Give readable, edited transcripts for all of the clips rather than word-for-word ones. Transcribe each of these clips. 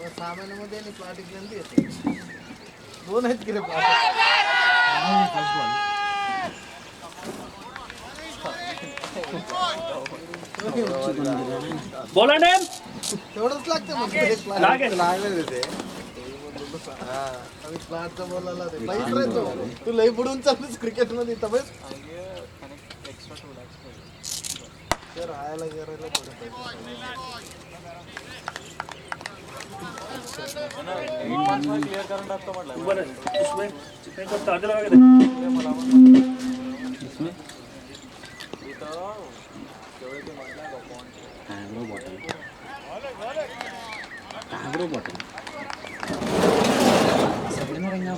सामान्यमध्ये आणि प्लास्टिक जल्दी येते. दोन आहेत की रे प्लास्टिक. बोला नेम तेवढंच लागतं मग लागलं ते. आम्ही प्लाटचं बोलायला ते लईच राहतो. तू लई बुडून चालूस क्रिकेट मध्ये तर बस ते राहायला करायला पडत. क्लियर करून टाकतो म्हटलं. बरं इसमें कितने का चार्जर लगा के इसमें कागरो बॉटल सगळे ना रंगा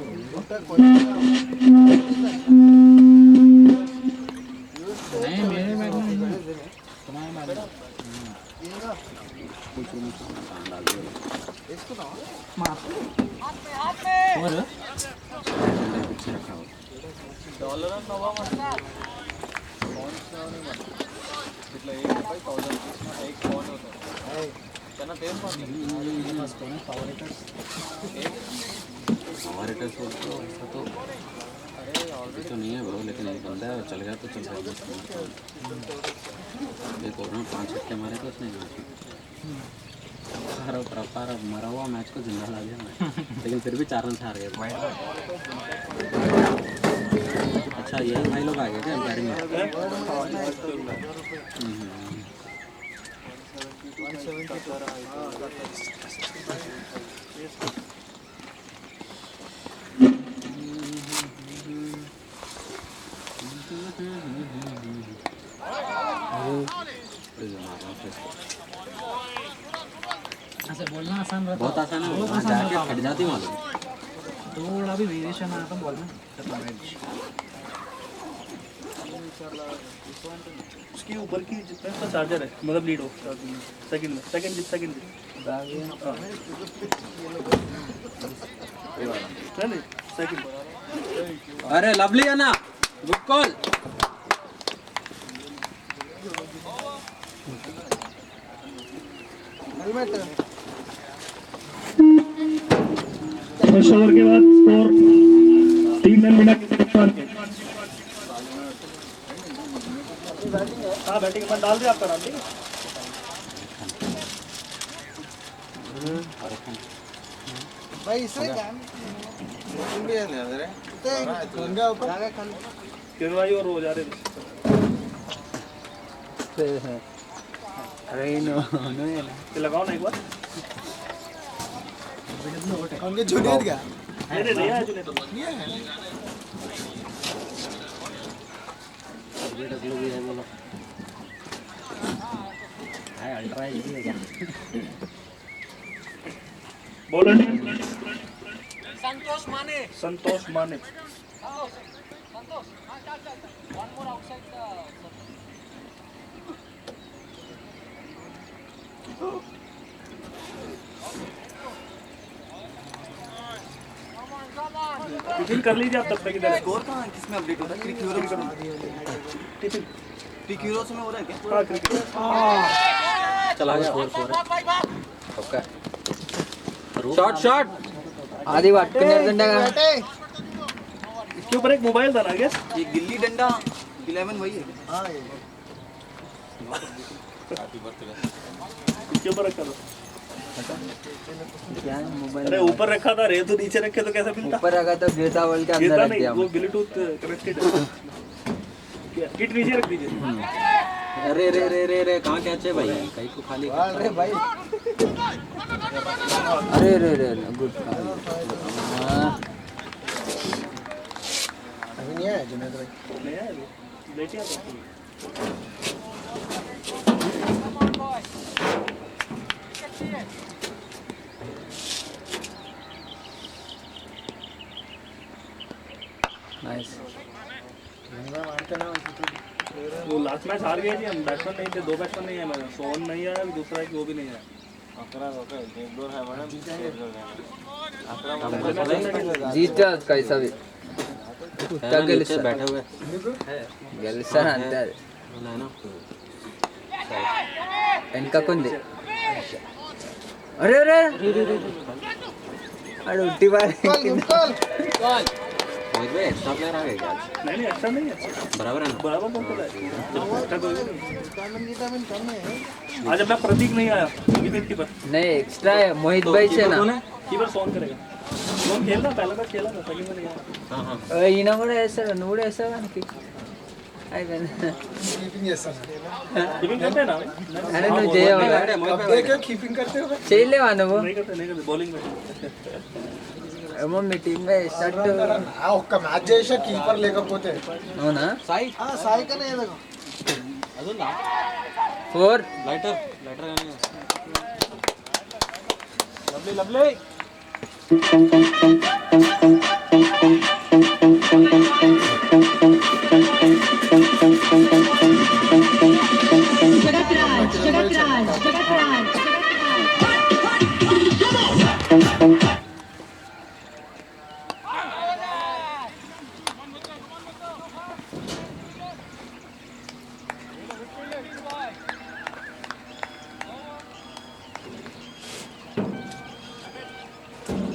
नहीं मेरे बैग में तुम्हारे बैग में कुछ डाल दो इसको ना और पीछे रखा हो डॉलर नवा म्हणा तिथलं 1 रुपये 1000 रुपये एक फोन होता त्यांना तेच म्हटलं मस्त है पावर हिटर्स बोलते हो ऐसा तो अभी तो नहीं है ब्रो लेकिन एक बंदा है चल गया तो चल गया एक और 5 छक्के मारे तो उसने पार मरा हुआ मैच को जिंदा ला दिया लेकिन फिर भी 4 रन से हार गए। अच्छा यही भाई लोग आ गए क्या एम्पायरिंग में? ऐसे बोलना आसान रहता बहुत आसान है बहुत आसान है हट जाती मालूम थोड़ा भी वेरिएशन आया तो बोलना उसके ऊपर की जितना इसका चार्जर है मतलब लीड हो सेकंड में सेकंड नहीं सेकंड। अरे लवली है ना good call helmet first over के बाद स्कोर 3 रन मिला हाँ बैटिंग में डाल दिया आपका डाल दिया भाई इससे काम भी है ना रे ते गंगा ऊपर जागा खाली किरवाई और हो जा रहे अरे नो ये लगाओ ना एक बार उनके जूनियर क्या नहीं आया जूनियर डब्ल्यू भी है बोलो है अल्ट्रा है क्या बॉलर संतोष माने संतोष माने संतोष वन मोर आउटसाइड टिफिन कर लीजिए आप तब तक इधर स्कोर कहाँ है किसमें अपडेट होता है क्रिक हीरोज में टिफिन क्रिक हीरोज में हो रहा है क्या हाँ क्रिकेट चला गया 4 ओके शॉट आधी वाट निर्दंडा का इसके ऊपर एक मोबाइल था ना क्या ये गिल्ली डंडा 11 वही है हां इसके ऊपर रखा था क्या मोबाइल अरे ऊपर रखा था रे तो नीचे रखे तो कैसा मिलता ऊपर रखा तो गिरता बॉल के अंदर गिरता रख नहीं दिया वो ब्लूटूथ कनेक्टेड है किट नीचे रख दीजिए अरे रे रे रे रे कहाँ कैच है भाई कहीं को खाली अरे भाई अरे रे रे गुड अभी नहीं है जुनेद भाई नहीं है लेटिया था नाइस गंगा मानते ना वो लास्ट मैच हार गए थे हम बैट्समैन नहीं थे 2 बैट्समैन नहीं है मेरा सोन नहीं आया दूसरा है कि वो भी नहीं आया 11 होता है एक दो है मैडम जीता कैसा भी नीचे बैठे हुए गेलिसन अंतर ना इनका कौन दे अरे अरे अरे उल्टी बार कॉल कॉल मोहित भाई एक्स्ट्रा प्लेयर आ गए क्या आज? नहीं अच्छा नहीं है बराबर है ना? बराबर बोलते हैं अच्छा कोई नहीं विटामिन कम है आज अपना प्रतीक नहीं आया विकेट कीपर नहीं एक्स्ट्रा है मोहित भाई से ना कीपर सोन करेगा सोन खेलना पहला मैच खेला था सेकंड में नहीं आया ఈయన కూడా వేస్తాడు నువ్వు కూడా వేస్తావు మనకి అయిపోయింది कीपिंग ऐसा कीपिंग करते हैं ना అరే నువ్వు చేయవా देखो कीपिंग करते हो చేయలేవా నువ్వు नहीं करते बॉलिंग में ఏమో మీ టీమ్ స్టార్ట్ ఆ ఒక్క మ్యాచ్ చేసా కీపర్ లేకపోతే అవునా సాయి సాయి కనే ఏదో అదుందా 4 లైటర్ లైటర్ గానీ లవ్లీ లవ్లీ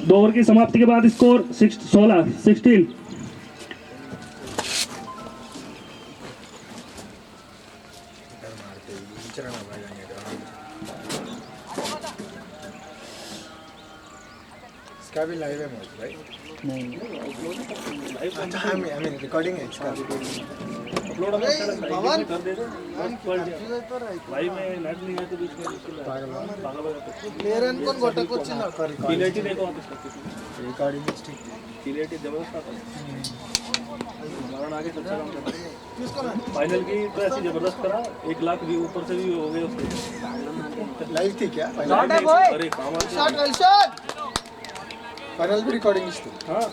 दो ओवर की समाप्ति के बाद स्कोर 16 इसका भी लाइव है मोहित भाई नहीं अच्छा आई मीन रिकॉर्डिंग है इसका अपलोड अगर अच्छा लगता है कर दे दो भाई में नेट नहीं है तो बीच में पागल प्लेयर అనుకొని కొట్టకొచ్చింది क्लियरिटी देखो आप इसका रिकॉर्डिंग ठीक क्लियरिटी जबरदस्त आता है हमारा आगे अच्छा काम करता है किसको ना फाइनल की तो ऐसी जबरदस्त करा 1 लाख भी ऊपर से भी हो गए उसके लाइव थी क्या शॉट है बॉय अरे काम शॉट वेल शॉट फाइनल भी रिकॉर्डिंग थी हाँ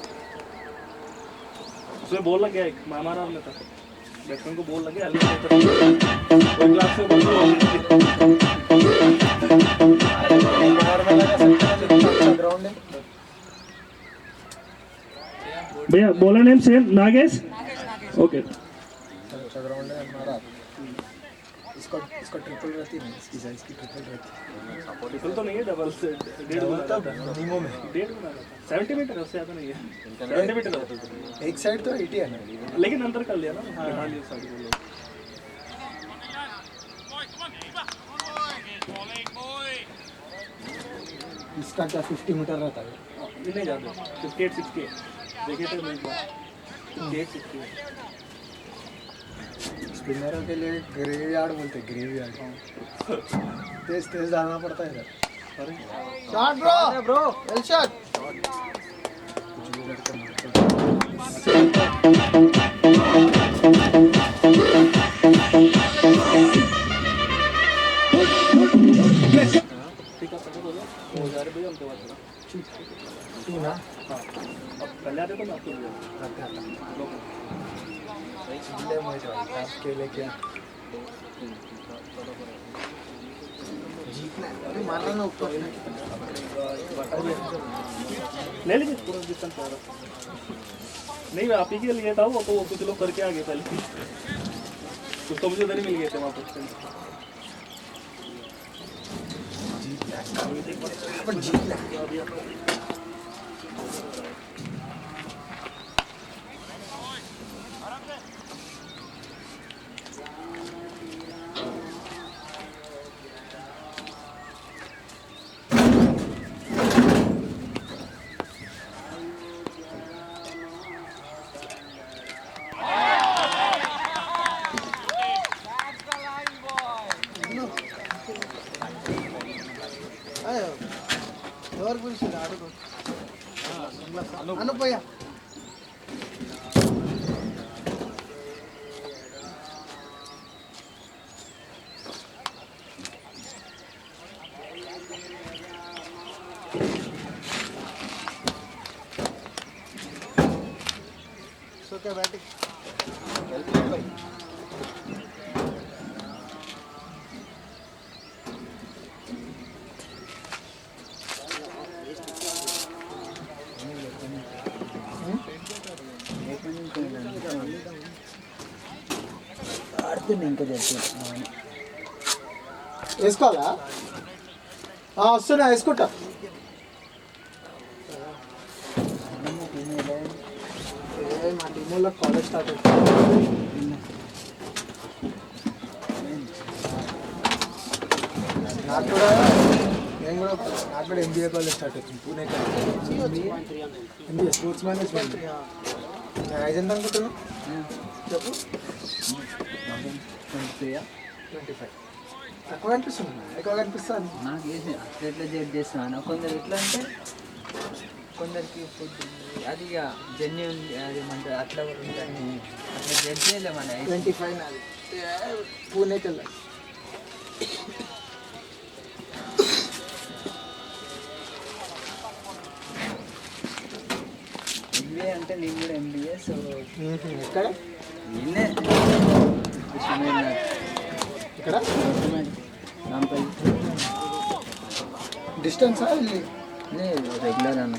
उसमें बोल लग गया एक मारा हमने था बैट्समैन को बोल लगे अली 1 लाख से ऊपर ग्राउंड है भैया bowler name same Nagesh okay अच्छा ग्राउंड है हमारा इसका ट्रिपल रहती है इसकी साइज की ट्रिपल रहती है ट्रिपल तो नहीं है डबल से 1.5 गुना तब नीमो में 1.5 गुना 70 मीटर उससे ज़्यादा नहीं है 70 मीटर एक साइड तो 80 है ना लेकिन अंतर कर लिया ना घटा लिया साइड को इसका क्या 50 मीटर रहता है ये नहीं जाते 58 68 देखे थे मैं एक बार 58 68 स्पिनरों के लिए ग्रेव यार्ड बोलते हैं ग्रेव यार्ड तेज तेज जाना पड़ता है इधर शॉट ब्रो वेल शॉट ठीक है हो गया हो जा रहे भैया हमको बात तू ना हाँ अब पहले आते तो मैं आपको दिया ले मोहित भाई आपके लिए क्या जीतना अरे मारना ना ऊपर ले लीजिए पूरा डिस्टेंस हो रहा नहीं मैं आप ही के लिए था वो तो कुछ लोग करके आ गए पहले कुछ तो मुझे उधर ही मिल गए थे वापस पर जीतना ఎవరు పిలిచింది అడుగు అనుపయ్య ఓకే బ్యాటింగ్ ఆడుతుంది ఇంకా చెప్తాను వేసుకోవాలా వస్తున్నా వేసుకుంటా. మా టీం వాళ్ళకి కాలేజ్ స్టార్ట్ అవుతుంది. నాకు కూడా ఎంబీఏ కాలేజ్ స్టార్ట్ అవుతుంది Pune college. MBA sports management. Age ఎంత అనుకుంటున్నా చెప్పు. 25. తక్కువ అనిపిస్తుంది, ఎక్కువ అనిపిస్తుంది. నాకు వేసి అట్లా ఎట్లా జడ్జ్ చేస్తాను. కొందరు ఎట్లా అంటే కొందరికి ఫుడ్ అది ఇక జెన్యున్ అది ఏమంటారు అట్లా కూడా ఉంటాయి. అట్లా జడ్జ్ చేయలే మన 25 నాది. పూణేకి వెళ్ళాలి. ఎంబీఏ అంటే నేను కూడా ఎంబీఏ. సో ఎక్కడ నేనే ఇక్కడ నాంపల్లి డిస్టెన్సా వెళ్ళి రెగ్యులర్ అన్న.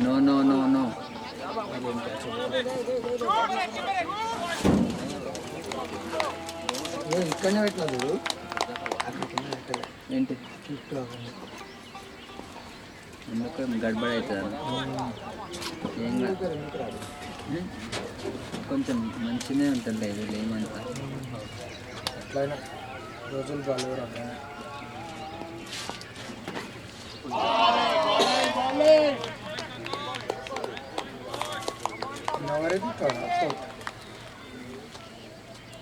నో నో నో నో ఇక్కడనే పెట్టినా చూడు. ఏంటి ఎందుకు గడబడ అవుతుంది? ఏం కాదు. కొంచెం మంచిగానే ఉంటుంది ఇది ఏమంతా. ఎట్లయినా రోజులు బాగాలేవు అబ్బాయి. ఎవరైతే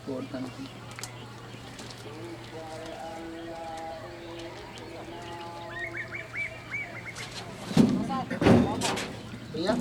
ఫోర్త్ అనుకుంటా. భయ్యా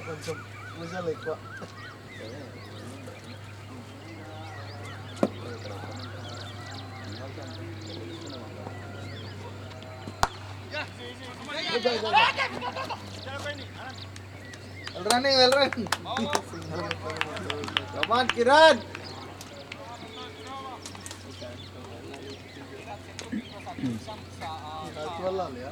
కొంచెం పూజలు ఎక్కువ. వెళ్ళరాని వెళ్ళరాని కమాన్ కిరణ్. వెళ్ళాలి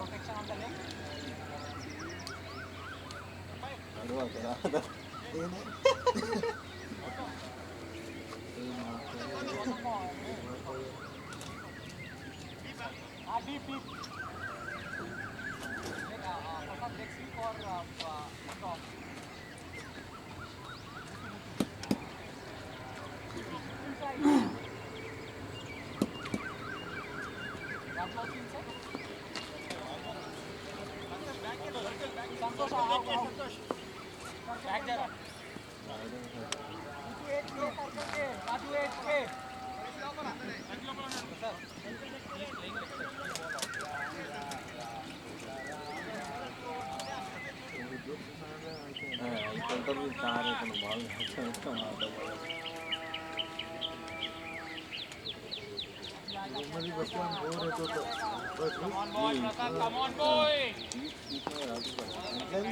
इकडं तर मी चार आहे पण बॉल मध्ये बसला बोर येत होतं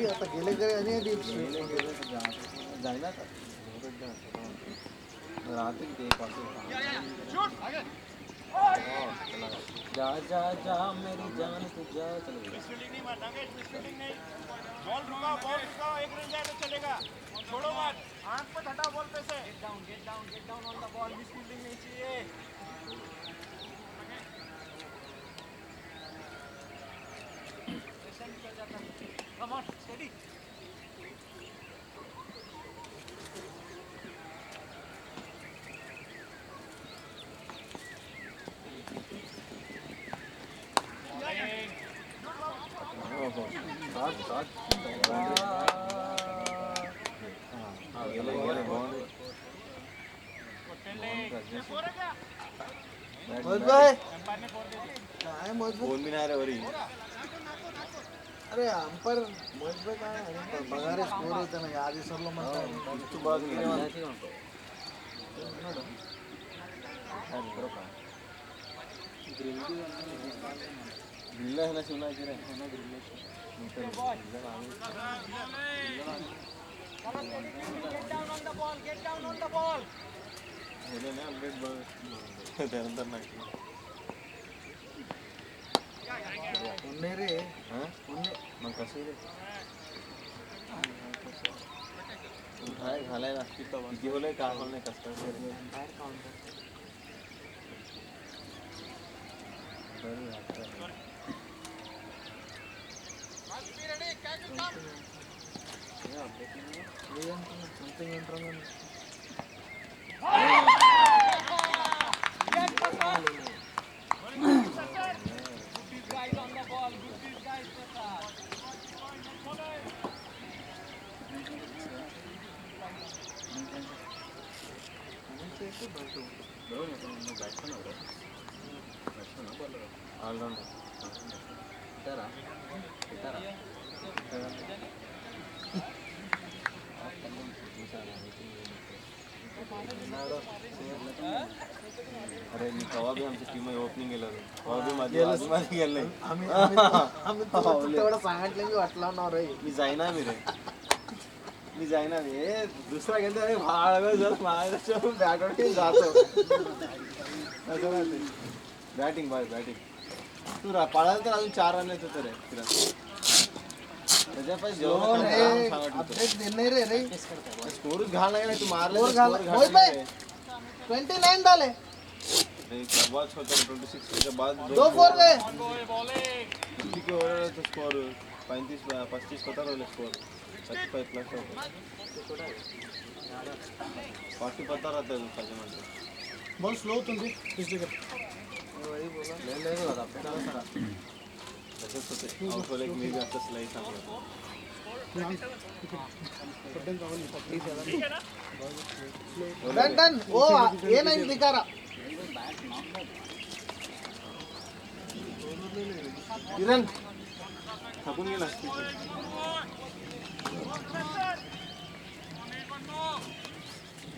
आता गेले घरी आणि जायला का राहते ते जा जा जा मेरी जान तू जा चल बॉल रुका एक रन जाए तो चलेगा छोड़ो मत आंख पे हटाओ बॉल पे से get down on the ball miss fielding नहीं चाहिए कम ऑन स्टेडी काय मजबूत फोन भी नाही रे वरी अरे अंपर मजबूत काय बघारे स्कोर येतं ना आधी सरलो म्हणतात तू बघ ग्रिल्ला है ना शिवना रे get down on the ball होले ना अपडेट बघ त्यानंतर नाही पुणे रे हां मग कसं रे उठाय घालायला असती तर किती होले का होले कसं something wrong. guys on the ball good guys allrounder अरे मी कवा बी आमच्या टीम ओपनिंग गेलो कवा बी माझी गेलं नाही आम्ही तेवढं सांगितलं मी वाटला ना रे मी जाईना मी जाईना रे दुसरा गेलो अरे भाळ जर माझ्या बॅटवरती जातो बॅटिंग बाय बॅटिंग तू पाळायला तर अजून 4 रन येत होते रे त्याच्या पाहिजे जेवण अपडेट देणे रे रे स्कोर घाल नाही तू मारले 29 डाले बाद होता 26 के बाद 2 4 गए किसी के ओवर तो स्कोर 35 पता रोले स्कोर 35 प्लस होता 40 पता रहता है उसका जमाने बॉल स्लो होती पिछले का वही बोला ले वाला अपना सारा तसंच होते आउट होले की मी भी आता स्लाइड सांगतो डन ओ ये नहीं दिखा रहा किरण थकून गेला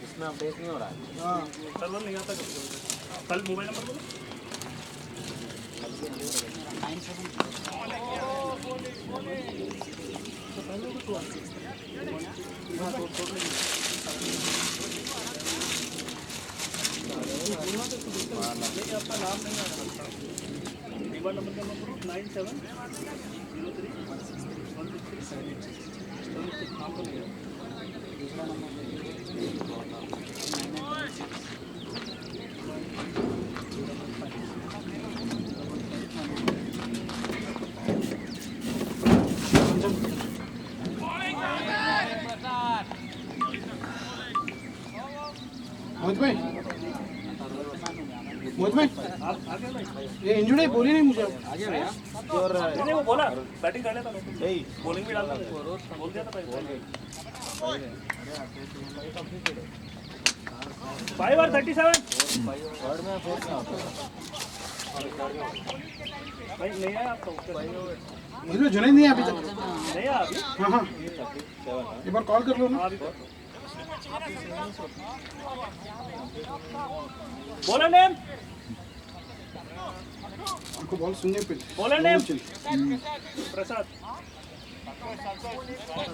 इसमें अपडेट नहीं हो रहा है सर्वर नहीं आता कल मोबाइल नंबर बोलो मुझ में ये इंजर्ड है बोली नहीं मुझे नहीं वो बोला बैटिंग कर लेता बॉलिंग भी डालता बोल दिया था पहले 5 और 37 थर्ड में फोर्थ में भाई नहीं आया आपका मुझे जुनैद नहीं है अभी तक। नहीं आया अभी हाँ हाँ, एक बार कॉल कर लो ना। अभी बोला नेम उनको बॉल सुनने पे बोला नेम प्रसाद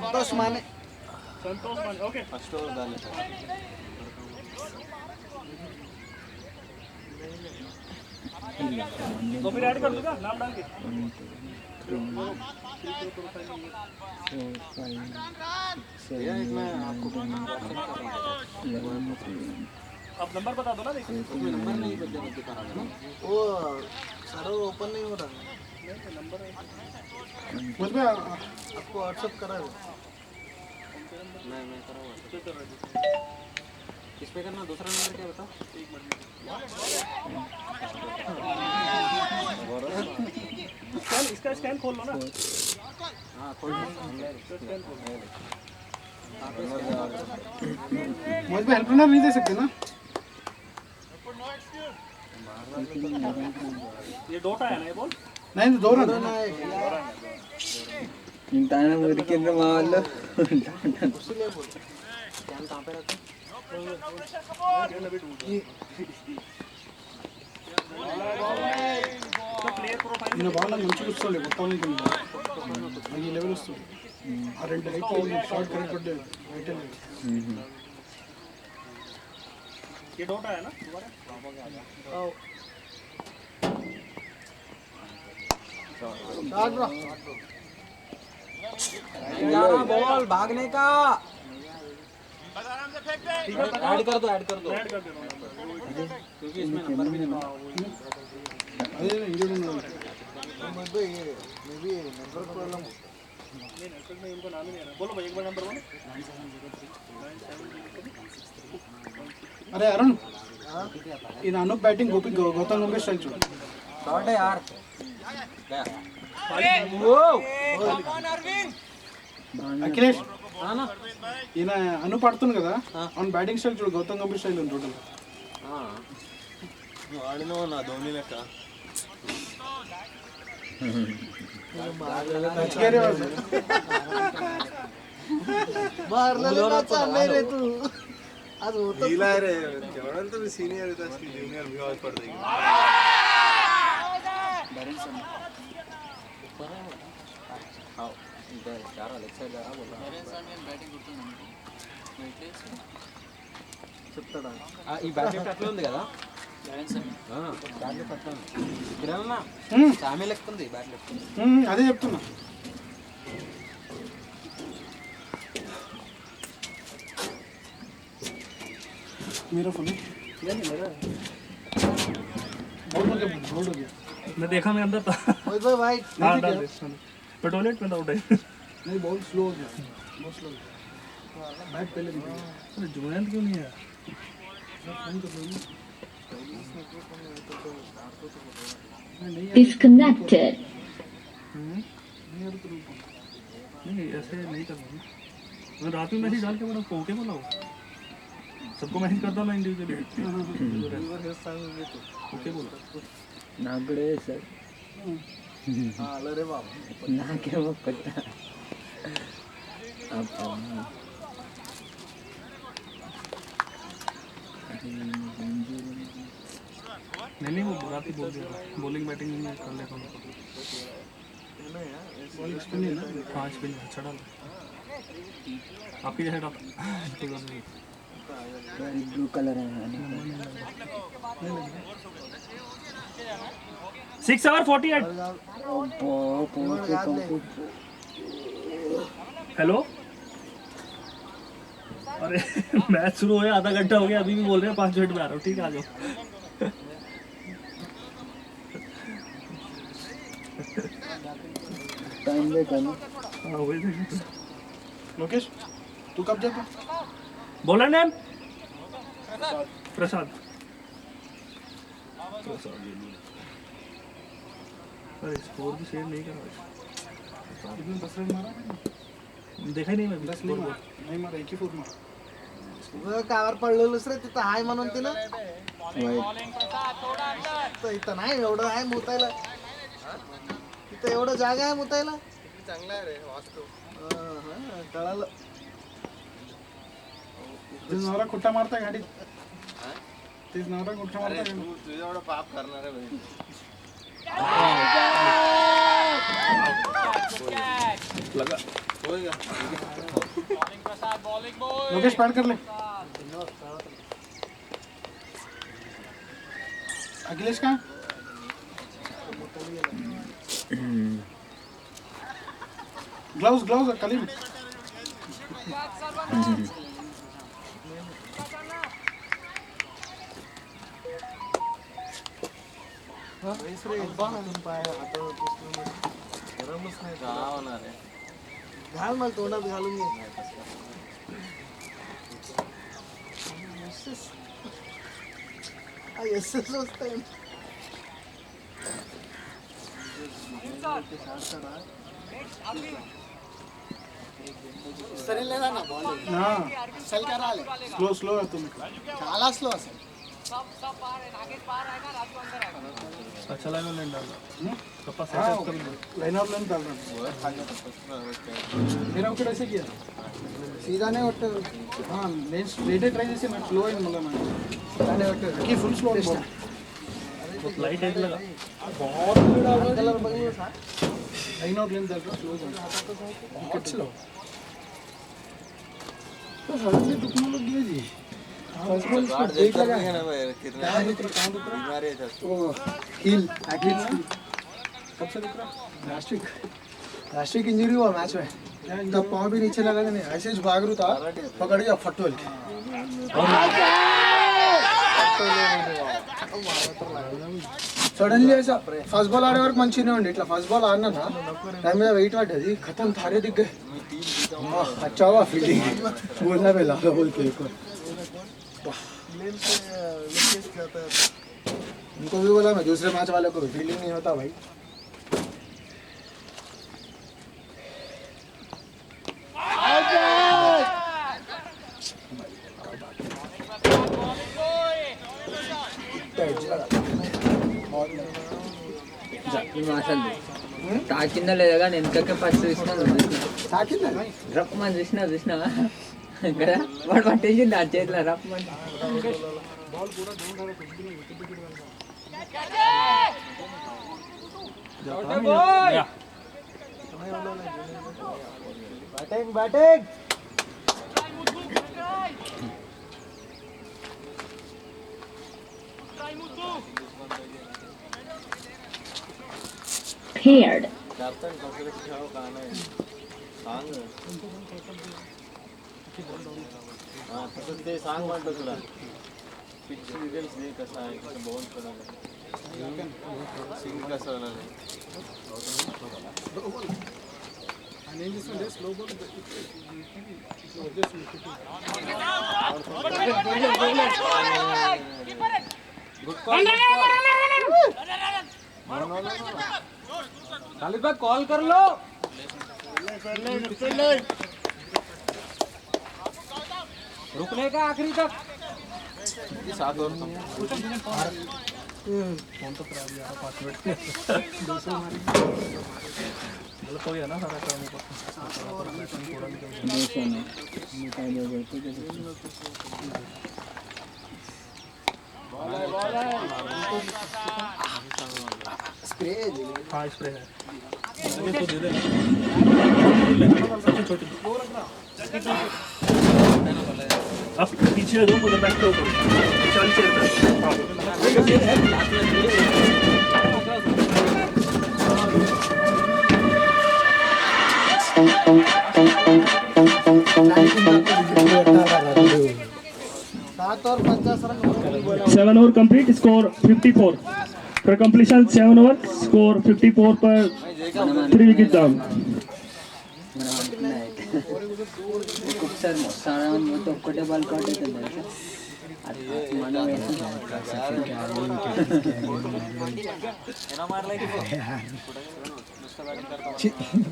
संतोष माने। संतोष माने ओके ಫಸ್ಟ್ ಓವರ್ ದಾನೆ तो फिर ऐड कर दूंगा नाम डाल के आप नंबर बता दो ना देखिए नंबर नहीं दिखा रहा है। वो सर्वर ओपन नहीं हो रहा। मुझ में आपको व्हाट्सएप करा है। मैं करा हुआ किस पे करना दूसरा नंबर क्या बताओ इसका स्कैन खोल लो ना हाँ खोल मुझ में हेल्प नहीं दे सकते ना। ये डोटा है ना ये बोल नहीं दो रन ఇంతానే ఉరికిండ్రు మా వాళ్ళు प्लेयर प्रोफाइल నేను బాల్ మంచిగా వస్తుంది మొత్తం ఈ లెవెల్ వస్తుంది ఆ రెండు అయితే షార్ట్ కరెక్ట్ పడ్డాయి అయితే ये डोटा है ना షార్ట్ బ్రో बॉल भागने का बस आराम से फेंक दे ऐड कर दो ऐड कर दे क्योंकि इसमें नंबर भी नहीं అదే ఇండియన్ इनको नाम ही नहीं आ रहा बोलो भाई एक बार नंबर बोलो अरे अरुण ఇది అనూప్ బ్యాటింగ్ గోపి గౌతమ్ గంభీర్ స్టైల్ చూడు शॉट है यार गया అఖిలేష్ हाँ ना ఈయన అనూప్ ఆడుతుంది కదా అవును బ్యాటింగ్ స్టైల్ చూడు గౌతమ్ గంభీర్ స్టైల్ ఉంది టోటల్ हाँ నువ్వు ఆడినావు నా ధోని లెక్క गीला है रे केवल तो भी सीनियर है तो इसकी जूनियर भी आवाज पड़ देगी हाँ इधर जा रहा लेफ्ट साइड जा रहा बोल रहा చెప్తాడా ఈ బ్యాట్ లిఫ్ట్ అట్లా ఉంది కదా బ్యాట్ లిఫ్ట్ అట్లా ఉంది కిరణ్ సామే లెక్క ఉంది బ్యాట్ లిఫ్ట్ అదే చెప్తున్నా मेरा फोन बहुत हो गया मैं देखा मैं अंदर था भाई भाई हाँ डाल दे पर टॉयलेट में था उठे नहीं बहुत स्लो हो गया बहुत स्लो बैट पहले दिखा अरे जुनैद क्यों नहीं आया Disconnected. नहीं ऐसे नहीं करना मैं रात में मैसेज डाल के बोला ओके बोला हो सबको मैसेज करता हूँ इंडिविजुअली ओके बोला నాకు కూడా సార్ నాకేమో కొత్త नहीं वो रात ही बोल दिया बॉलिंग बैटिंग में कर लेता हूँ हाँ स्पिन अच्छा डाल आपकी जैसे डाल బ్లూ కలర్ 6 ओवर 48 हेलो अरे मैच शुरू हो गया आधा घंटा हो गया अभी भी बोल रहे हैं 5 मिनट में आ रहा हूँ ठीक है आ जाओ టైం లేకను हाँ वही देखिए लोकेश तू कब जाता बोला नेम प्रसाद अरे स्कोर भी शेयर नहीं करा कितने 10 रन मारा देखा ही नहीं मैं 10 नहीं मारा नहीं मारा एक ही 4 मारा कावर पडलेलोच रे तिथं हाय म्हणून तिनं तर इथं नाही एवढं आहे मुतायला तिथं एवढं जागा आहे मुतायला चांगला आहे रे वास्तू. कळालं तुझा नवरा कुठं मारताय गाडीत तेच नवरा कुठं अरे मारताय तू तुझ्या एवढं पाप करणार आहे भाई. लगा होय का? लोकेश पॅड कर ले अखिलेश का ग्लव्स कलीम का होणार आहे? घाल मला तोंडात घालून घे एस एस असतंय स्लो आहे तुम्ही చాలా స్లో అసలు अच्छा लाइन लाइन ऑफ लाइन डाल रहा मेरा ऊपर ऐसे किया సీదానే కొట్టు हाँ लेन स्ट्रेट ट्राई जैसे मैं स्लो है मतलब मैं సీదానే కొట్టు की फुल स्लो लाइट एक लगा कलर बघितलं सा लाइन ऑफ लाइन डाल रहा स्लो बहुत स्लो तो सडनली दुखने लग गया जी गाड देखता नहीं है ना भाई कितना बीमारी है सर. ओ हिल कब से दिख रहा लास्ट वीक इंजरी हुआ मैच में तब पाँव भी नीचे लगा नहीं ऐसे ही भाग रहा था पकड़ गया फटोल సడన్లీ ऐसा ఫస్ట్ బాల్ ఆడే వరకు మంచిగానే ఉండి ఇట్లా ఫస్ట్ బాల్ ఆడినా దాని మీద వెయిట్ పడ్డది खत्म थारे दिख गए अच्छा हुआ फील्डिंग बोलना पे लाला बोल के उनको भी बोला मैं दूसरे मैच वाले को फील्डिंग नहीं होता भाई అసలు తాకిందా లేదా కానీ వెనకకే ఫస్ట్ తాకిందా రప్ మన చూసినావా కదా వాడు పట్టేసింది ఆ చేతిలో రప్ మన बैटिंग बैटिंग Paired. कॅप्टन कसं खेळ का नाही सांग हां तसं ते सांग म्हणतो तुला पिच डिटेल्स दे कसा आहे कसं बॉल पडायला सिंग कसं होणार and then this one is slow ball Khalid भाई कॉल कर लो रुकने का आखिरी तक 7 ओवर गलत हो गया ना सारा काम स्प्रे हाँ स्प्रे है तो दे दे सबसे छोटी अब पीछे दो उधर बैठ के ऊपर चल चल सात और 50 run 7 over complete, score 54. For completion 7 over, score 54 per 3 wickets down. ఒకసారి సారా మొత్తం ఒక్కటే బాల్ కాట్ అవుతుంది తెలుసా మనం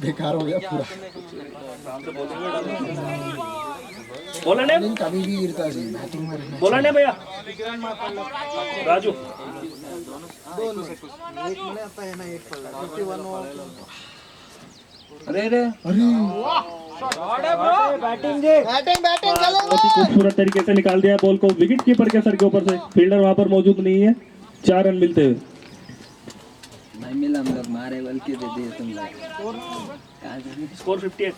बेकार हो गया पूरा बोला नहीं Bowling कभी भी गिरता है बैटिंग में रहना बोला नहीं भैया राजू अरे अरे बहुत ही खूबसूरत तरीके से निकाल दिया बॉल को विकेट कीपर के सर के ऊपर से। फील्डर वहां पर मौजूद नहीं है। 4 रन मिलते हुए। नहीं मिला, हम लोग मारे बल के दे दिए तुम लोग। कहाँ जाने? स्कोर 58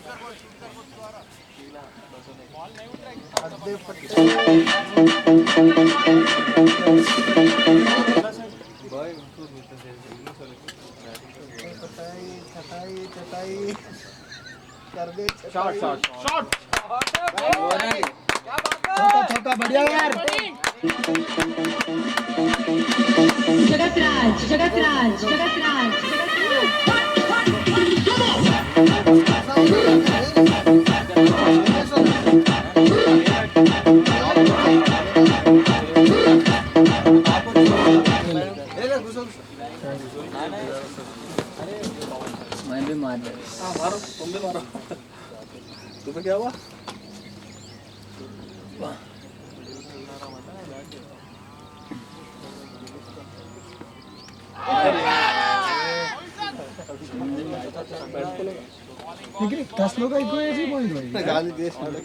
छोटा बढ़िया यार जगतराज जगतराज जगतराज मैं भी मार दिया। हाँ मारो तुम भी मारो तुम्हें क्या हुआ लेकिन 10 लोग को ऐसे बोल दो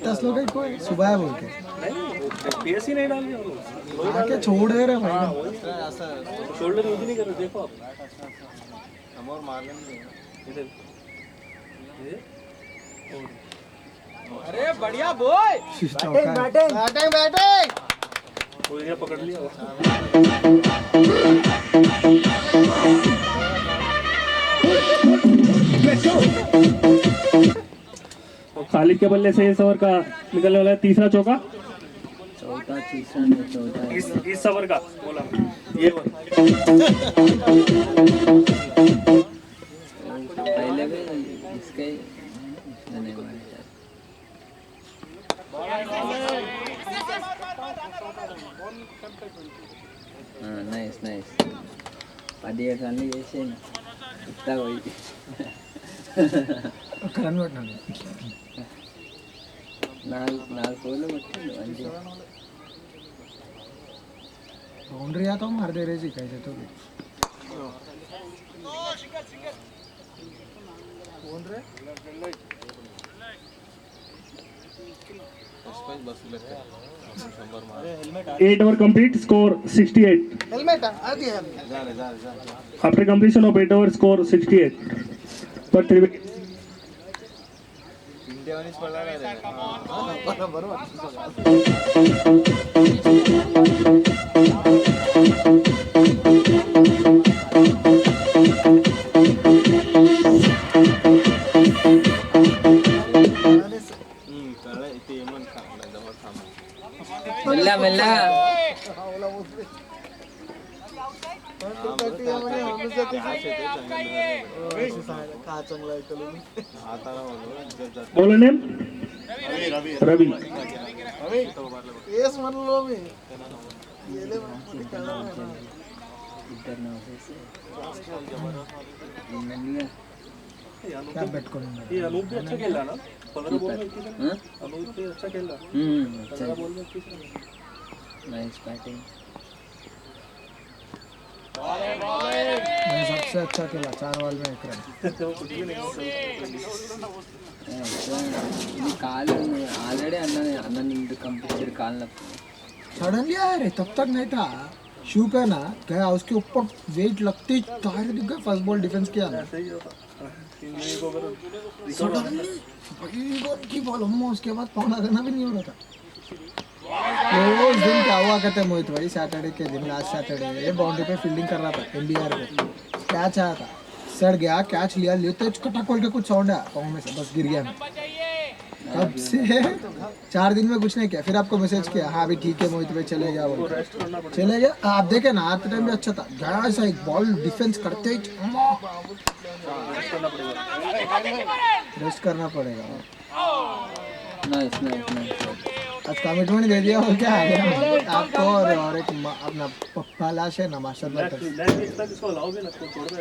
10 लोग को सुबह है बोल के नहीं पीएससी नहीं डाल दिया आके छोड़ दे रहे भाई शोल्डर यूज नहीं कर रहे देखो आप हम और मार लेंगे इधर ये अरे बढ़िया बॉय। बैटिंग वो एरिया पकड़ लिया खालिद के बल्ले से इस ओवर का निकलने वाला है तीसरा चौका। चौथा तीसरा नहीं चौथा। इस ओवर का बोला ये ओवर पहले भी इसके ही जाने वाले थे। हाँ नाइस नाइस 17 రన్లు చేసేను ఇట్లా పోయి రన్ కొట్టినాను నాలుగు కోళ్ళు కొట్టిండు మంచిగా बाउंड्री आता हूँ मार दे रहे जी कैसे तो भी बस लगता है 8 over complete, score 68. After completion of 8 overs, score 68. For 3 wickets. इंडियावानीच पडला नाही रे बरोबर మెల్ల మెల్ల Bowler name? Ravi. ఇద్దరు నవ్వేసి क्या बैट करूँ ये अनूप भी अच्छा खेल रहा ना 15 बॉल में 21 हाँ? अनूप भी अच्छा खेल रहा 15 बॉल में 21 नाइस बैटिंग मैं सबसे अच्छा खेला 4 बॉल में 1 रन कुछ भी नहीं ఇది కాలు ఆల్రెడీ అన్న నిండు కంప్లీట్ కాలు నొప్పి सडनली आया रे तब तक नहीं था शू पे ना गया उसके ऊपर वेट लगते ही तारे दिख गए फर्स्ट बॉल डिफेंस किया ना सही होता इंजरी को अगर सडनली की बॉल अम्मा उसके बाद पौना करना भी नहीं हो रहा था तो उस दिन क्या हुआ कहते हैं मोहित भाई सैटरडे के दिन लास्ट सैटरडे बाउंड्री पे फील्डिंग कर रहा था एनडीआर पे कैच आया था सड़ गया कैच लिया लेते कटा खोल के कुछ साउंड आया पाँव में से बस गिर गया मैं तब से 4 दिन में कुछ नहीं किया फिर आपको मैसेज किया हाँ अभी ठीक है मोहित भाई चले गया बोल के। चले गया आप देखे ना आते टाइम भी अच्छा था गया ऐसा एक बॉल डिफेंस करते ही रेस्ट करना पड़ेगा नाइस नाइस नाइस आज कमिटमेंट दे दिया और क्या आ गया आपको और एक अपना पलाश है ना मास्टर बैटर नेक्स्ट वीक तक इसको लाओगे ना तो छोड़ दे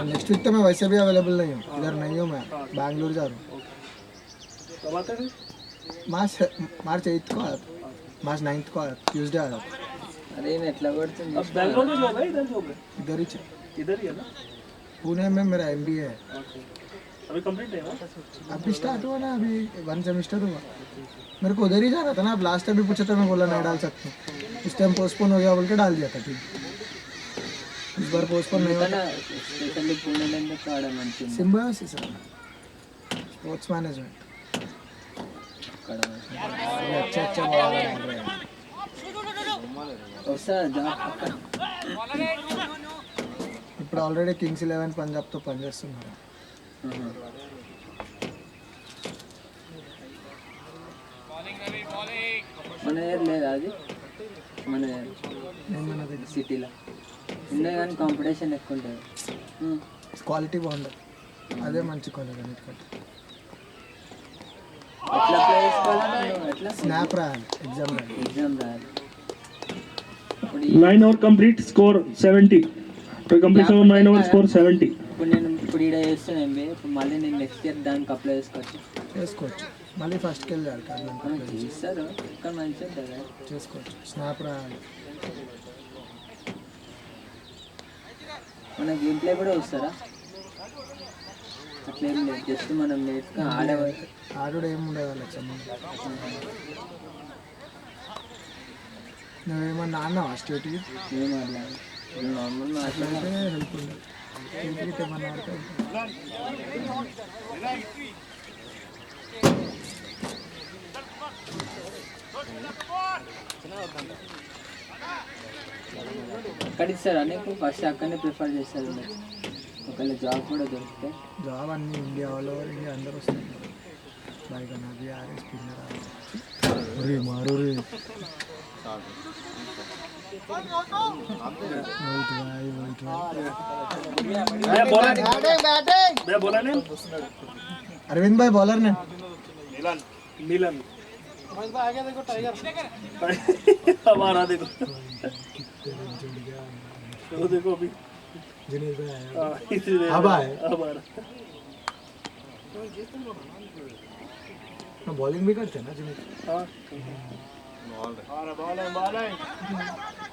नेक्स्ट वीक तो मैं वैसे भी अवेलेबल नहीं हूँ इधर नहीं हूँ मैं बैंगलोर जा रहा हूँ कब आते हैं? मार्च 8 को आया था, मार्च 9 को आया, ट्यूसडे आया था. अरे मैं ఎట్లా కొడుతుంది अब बैंगलोर में जॉब है, इधर जॉब है? इधर ही चल. इधर ही है ना? पुणे में मेरा MBA है. ओके. अभी कंप्लीट है ना? अभी स्टार्ट हुआ ना, अभी 1 सेमेस्टर हुआ. मेरे को उधर ही जाना था ना. अब लास्ट टाइम भी पूछा था, मैं बोला नहीं डाल सकता. इस टाइम पोस्टपोन हो गया बोल के डाल दिया था. ठीक, इस बार पोस्टपोन नहीं हुआ. స్పెషల్లీ పుణెలో ఎందుకు ఆడ మంచిది सिम्बायोसिस स्पोर्ट्स मैनेजमेंट అక్కడ अच्छे अच्छे बॉलर डाल रहे हैं. వస్తా జాబ్ పక్కన ఇప్పుడు ఆల్రెడీ కింగ్స్ 11 పంజాబ్తో పనిచేస్తున్నారు. మన దగ్గర లేదా అది మన ఏమన్నది సిటీలో ఉన్నాయి కానీ కాంపిటీషన్ ఎక్కువ ఉంటుంది క్వాలిటీ బాగుండదు. అదే మంచి కాలేజ్ అన్నిటికంటే. ఎట్లా ప్లే చేసుకోవాలంటే నువ్వు ఎట్లా స్నాప్ రాయాలి, ఎగ్జామ్ రాయాలి. ఎగ్జామ్ రాయాలి ఇప్పుడు 9 over complete score 70. For completion of 9 over score 70. ఇప్పుడు నేను ఇప్పుడు ఈడ చేస్తాను MBA. ఇప్పుడు మళ్ళీ నేను నెక్స్ట్ ఇయర్ దానికి అప్లై చేసుకోవచ్చు చేసుకోవచ్చు. మళ్ళీ ఫస్ట్కి వెళ్ళాలి కానీ చేస్తారు కానీ మంచిగా ఉంటుంది కదా. చేసుకోవచ్చు. స్నాప్ రాయాలి. మన గేమ్ ప్లే కూడా వస్తారా? అట్లా ఏం లేదు, జస్ట్ మనం నేర్చుకుని ఆడేవారు. ఆడు ఏముండదు వాళ్ళకి సంబంధం. నువ్వేమన్నా ఆడినావా స్టేట్కి? ఏం ఆడలేదు, నార్మల్ మాట్లాడే అట్లయితే హెల్ప్ ఉండదు. స్టేట్కి ఏమన్నా ఆడితే అక్కడ ఇస్తారా నీకు? ఫస్ట్ అక్కడనే ప్రిఫర్ చేస్తారు మీరు. ఒకవేళ జాబ్ కూడా దొరికితే జాబ్ అన్ని ఇండియా ఆల్ ఓవర్ ఇండియా అందరూ వస్తారు. బైక్ అన్నది ఆరే స్పిన్నర్ రే మారు రే मैं बोला नहीं? अरविंद भाई बॉलर ने मिलन मिलन आगे देखो टाइगर हमारा देखो वो देखो अभी जिनेश भाई आया. इसलिए अब आए. हमारा बॉलिंग भी करते हैं ना जिनेश. हाँ बॉल है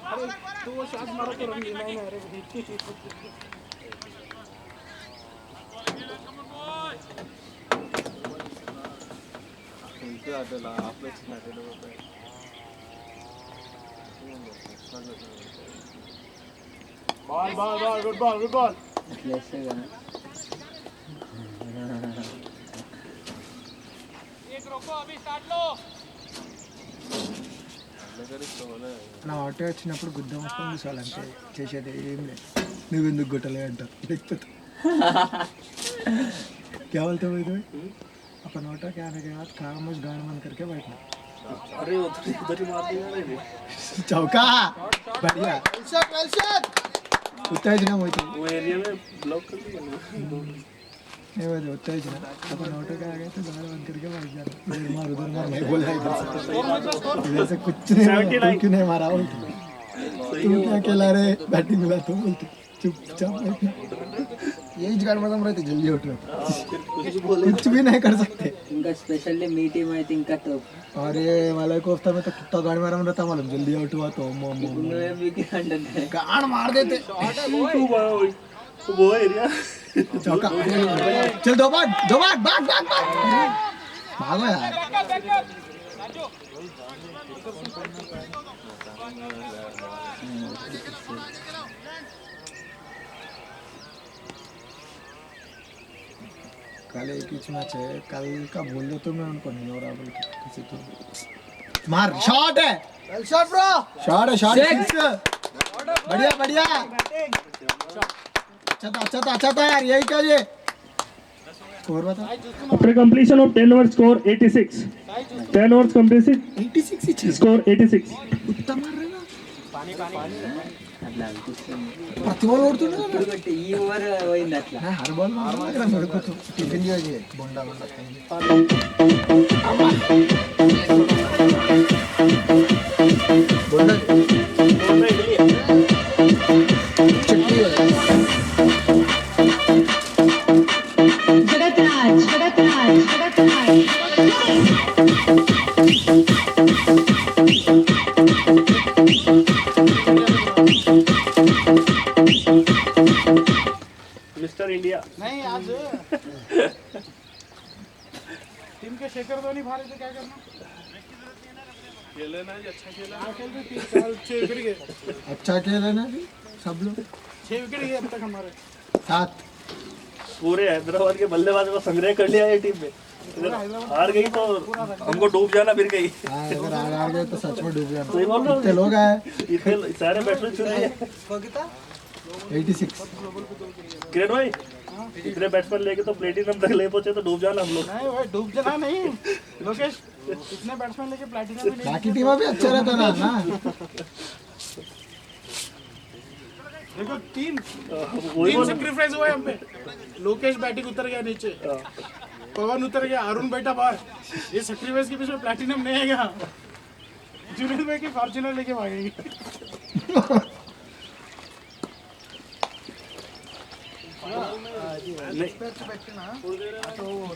अरे तू वो शॉट मारो तो रन लेना है. अरे ఇంకే ఆటలా ఆఫ్లెక్స్ మ్యాటెడ్ అవుతాయి. बॉल गुड बॉल అట్లా వేస్తే కదా. एक रोको अभी स्टार्ट लो నా ఆటో వచ్చినప్పుడు గుద్దం వస్తుంది చాలు, అంతే. చేసేది ఏం లేదు. నువ్వెందుకు గుట్టలే అంటారు. లేకపోతే क्या बोलते हो भाई? अपन ऑटो के आने के बाद खामोश गान बंद करके बैठना. अरे उधर ही मार दिया रे. चौका बढ़िया. उत्तेजना होती वो एरिया में ब्लॉक कर दिया नहीं वैसे उत्तेजना. अपन ऑटो के आ गए तो गान बंद करके बैठ जाना. उधर मार नहीं बोला. इधर से कुछ नहीं हुआ. तुम क्यों नहीं मारा बोलते? तुम क्या अकेला रे बैटिंग मिला तुम बोलते चुपचाप बैठना. यही गाड़ में रहते जल्दी उठ लो. कुछ भी नहीं कर सकते. ఇంకా స్పెషల్లీ మీ టీం అయితే ఇంకా తోపు. अरे वाला कोफ्ता में तो कितना गाड़ मारा रहता मालूम. जल्दी आउट हुआ तो నువ్వే మీకు అంటే गाड़ मार देते. वो एरिया चौका. चल दो भाग भाग भागो यार. कल एक ही मैच है. कल का बोल दो तो मैं उनको नहीं हो रहा बोल के किसी तो मार. शॉट है. Shot bro. शॉट है. शॉट बढ़िया. अच्छा था यार. यही चाहिए. स्कोर बता. After completion of 10 overs score 86. 10 overs completed 86 ही चाहिए. score 86. उतना मार रहे ना. అట్లా అనిపిస్తుంది. प्रति बॉल ओढ़तूने ना. ఇప్పుడు బట్టి ఈ ఓవర్ పోయింది అట్లా. मैं हर बॉल मार रहा हूँ. मेरे को तो टिफिन दिया ये बोंडा जगतराज भारे तो क्या करना खेले ना जी, अच्छा खेला। खेल भी 3 साल 6 विकेट गए अच्छा खेला ना जी सब लोग 6 विकेट गए अब तक हमारे 7 पूरे हैदराबाद के बल्लेबाजों को संग्रह कर लिया है टीम में। अगर हार गई तो हमको डूब जाना फिर गई। हाँ अगर आ गए तो सच में डूब जाना। सही बोल रहा हूँ। कितने लोग आए? इतने सारे बैट्समैन चुन लिए। 86 किरण भाई इतने बैट्समैन लेके तो प्लेटिनम तक ले पहुंचे तो डूब जाना हम लोग। नहीं भाई डूब जाना नहीं लोकेश इतने बैट्समैन लेके प्लैटिनम भी नहीं बाकी टीम भी अच्छा रहता ना देखो तीन वही बोल सेक्रीफाइस हुआ है हम पे लोकेश बैटिंग उतर गया नीचे पवन उतर गया अरुण बैठा बाहर ये सेक्रीफाइस के बीच में प्लैटिनम नहीं आएगा जुनेद भाई की फॉर्च्यूनर लेके भागेंगे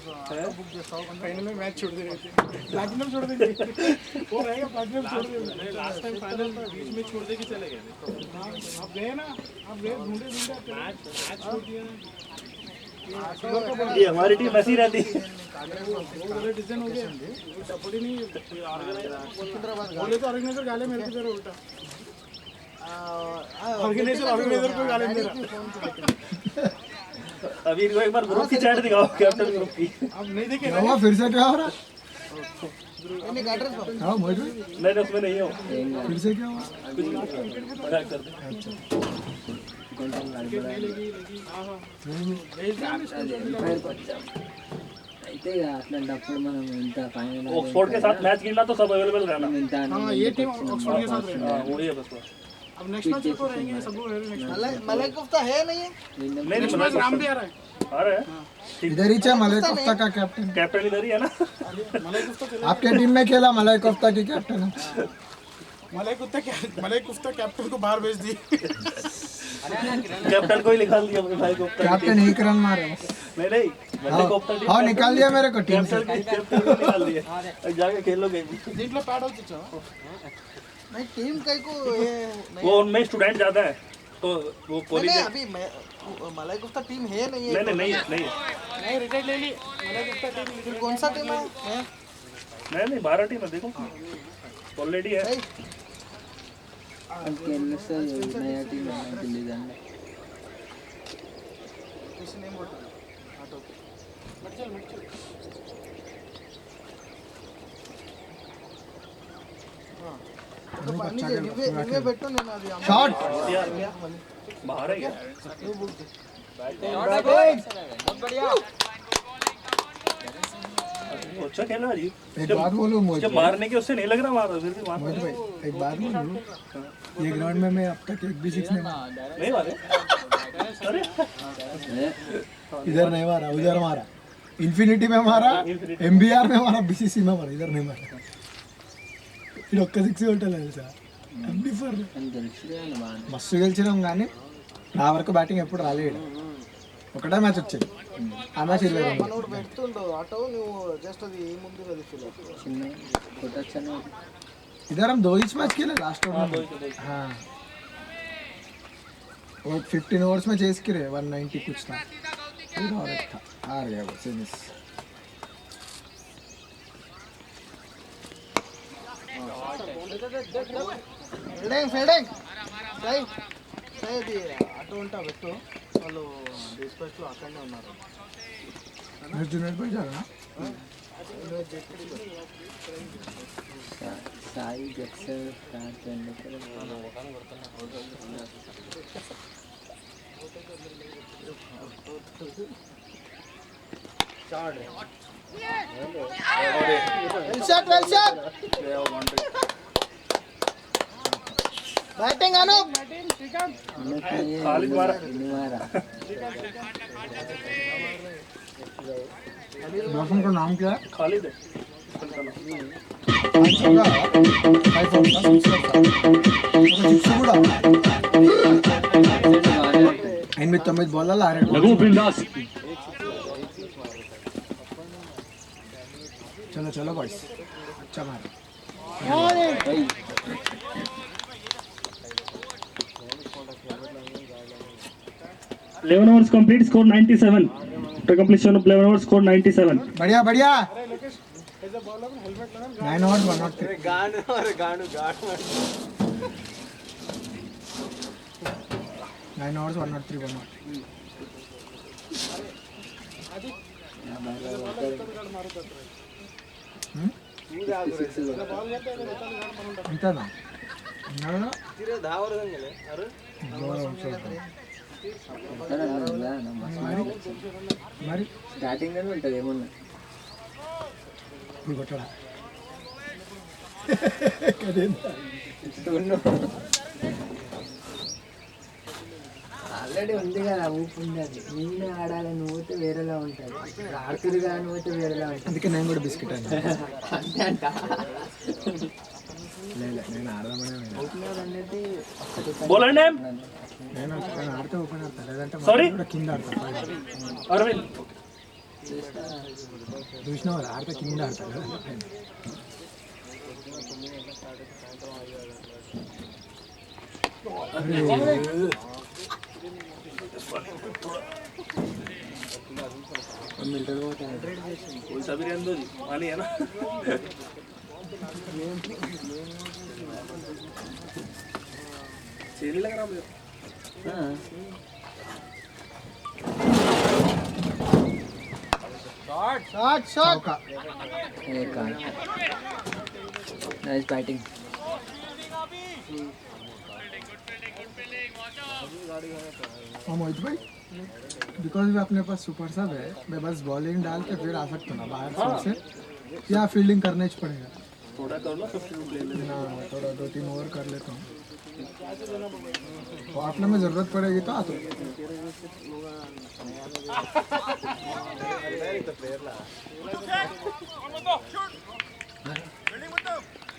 फाइनल में मैच छोड़ देंगे प्लैटिनम छोड़ देंगे वो रहेगा प्लैटिनम छोड़ देंगे लास्ट टाइम फाइनल बीच में छोड़ दे के चले गए। आप गए ना आप गए ढूंढे मैच छोड़ दिया ना। ये हमारी टीम ऐसी रहती। डिसीजन हो गया सपोर्ट ही नहीं बोले तो ऑर्गेनाइजर गाले मेरे की तरह उल्टा ऑर्गेनाइजर को गाले मेरा अभी इनको एक बार ग्रुप की चैट दिखाओ कैप्टन ग्रुप की। अब नहीं देखे क्या हुआ फिर से क्या हो रहा? हाँ मोहित भाई नहीं उसमें नहीं हो फिर से क्या हुआ? मजाक कर दे। అయితే అట్లాంటప్పుడు మనం ఇంత ఫైనల్ ऑक्सफोर्ड के साथ मैच खेलना तो सब अवेलेबल रहना। ఇంత हाँ ये टीम ऑक्सफोर्ड के साथ रहेगा हाँ वही है बस बस। अब नेक्स्ट मैच तो रहेंगे सब लोग नेक्स्ट मलय कोफ्ता है नहीं है? नहीं नेक्स्ट मैच राम भी आ रहा है आ रहे हैं इधर ही चा मलय कोफ्ता का कैप्टन। कैप्टन इधर ही है ना। मलय कुफ्ता चले आपके टीम में खेला मलय कोफ्ता की कैप्टन है। मलय कुफ्ता कैप्टन को बाहर भेज दी कैप्टन को ही निकाल दिया अपने भाई को। कैप्टन एक रन मारे बस। नहीं मल्ले को अपना हाँ निकाल दिया मेरे को टीम से। कैप्टन को निकाल दिया। अब जाके खेलो गेम। దీంట్లో ప్యాడ్ అవుతుంది नहीं टीम कई को ये वो उनमें स्टूडेंट ज्यादा है तो वो कोहली नहीं के- अभी मलाई कोफ्ता टीम है नहीं है नहीं नहीं रिटायर ले ली मलय कुफ्ता टीम फिर कौन सा टीम है नहीं 12 टीम है देखो ऑलरेडी है। नया टीम दिल्ली जाने किसी नहीं बोलता ऑटो तो पानी दे रिवे बैठो नहीं ना अभी शॉट बाहर है अच्छा खेला जी। एक बात बोलूं मोहित जब मारने के उससे नहीं लग रहा मारा फिर भी मार मोहित भाई एक बात बोलूं ये ग्राउंड में मैं अब तक एक भी सिक्स नहीं मारा। नहीं मारे। अरे इधर नहीं मारा उधर मारा इन्फिनिटी में मारा एमबीआर में मारा बीसीसी में मारा इधर नहीं मारा ఇది ఒక్క సిక్స్ కొట్టాలి తెలుసా అన్ని ఫర్ మస్తు గెలిచినాం కానీ నా వరకు బ్యాటింగ్ ఎప్పుడు రాలేడు ఒకటే మ్యాచ్ వచ్చింది ఆ మ్యాచ్ 20 రన్లు మనోడు పెడుతుండు ఆటో నువ్వు జస్ట్ అది ఏముంది అది ఫీల్ చిన్న కొట్టొచ్చని इधर हम 2 ही मैच खेले लास्ट ओवर में हाँ वो 15 ओवर्स में चेस करे 190 कुछ था फिर और एक था हार गया वो सेमिस ఫీల్డింగ్ సై సై అది ఆటో ఉంటా పెట్టు వాళ్ళు డిస్పాచ్లో అక్కడనే ఉన్నారు जुनेद भाई जा रहा సాయి జక్సర్ స్టార్ట్ వెల్ షాట్ బ్యాటింగ్ అను खालिद मारा बॉसम का नाम क्या है खालिद है। ఎనిమిది తొమ్మిది బాల్ लघु बिंदास चलो चलो बॉयस अच्छा मार 11 overs complete, score 97. After completion of 11 overs, score 97. बढ़िया बढ़िया एज अ बॉलर हेलमेट लगा 9 overs 103. गाणं अरे गाणं 9 overs 103 1 అంతేనా ఉన్నాడా तिरे 10 वर गेले अरे మరి స్టార్టింగ్ అని ఉంటుంది ఏమన్నా ఇప్పుడు కొట్టడా ఆల్రెడీ ఉంది కదా ఊపు ఉంది అది నేను ఆడాలని పోతే వేరేలా ఉంటుంది ఆడుతురు కానీ పోతే వేరేలా ఉంటుంది అందుకే నేను కూడా బిస్కెట్ అన్నా అంతే అంట లేదు నేను ఆడదామనే ఓపెనర్ అనేది ఒక్కటి बोलंడి నేను ఆడితే ఓపెన్ ఆడతా లేదంటే Sorry? కూడా కింద ఆడతా అరవింద్ చూసినా వాళ్ళు ఆడితే కింద ఆడతారు కదా कोई सा भी रहने दो जी पानी है ना चेरी लग रहा मुझे షాట్ షాట్ నైస్ బ్యాటింగ్ मोहित भाई बिकॉज भी अपने पास सुपर सब है मैं बस बॉलिंग डाल के फिर आ सकता हूँ ना बाहर से या फील्डिंग करना ही पड़ेगा थोड़ा कर लो फिर ले ले ना थोड़ा 2-3 ओवर कर लेता हूँ तो अपने में ज़रूरत पड़ेगी तो आता हूँ।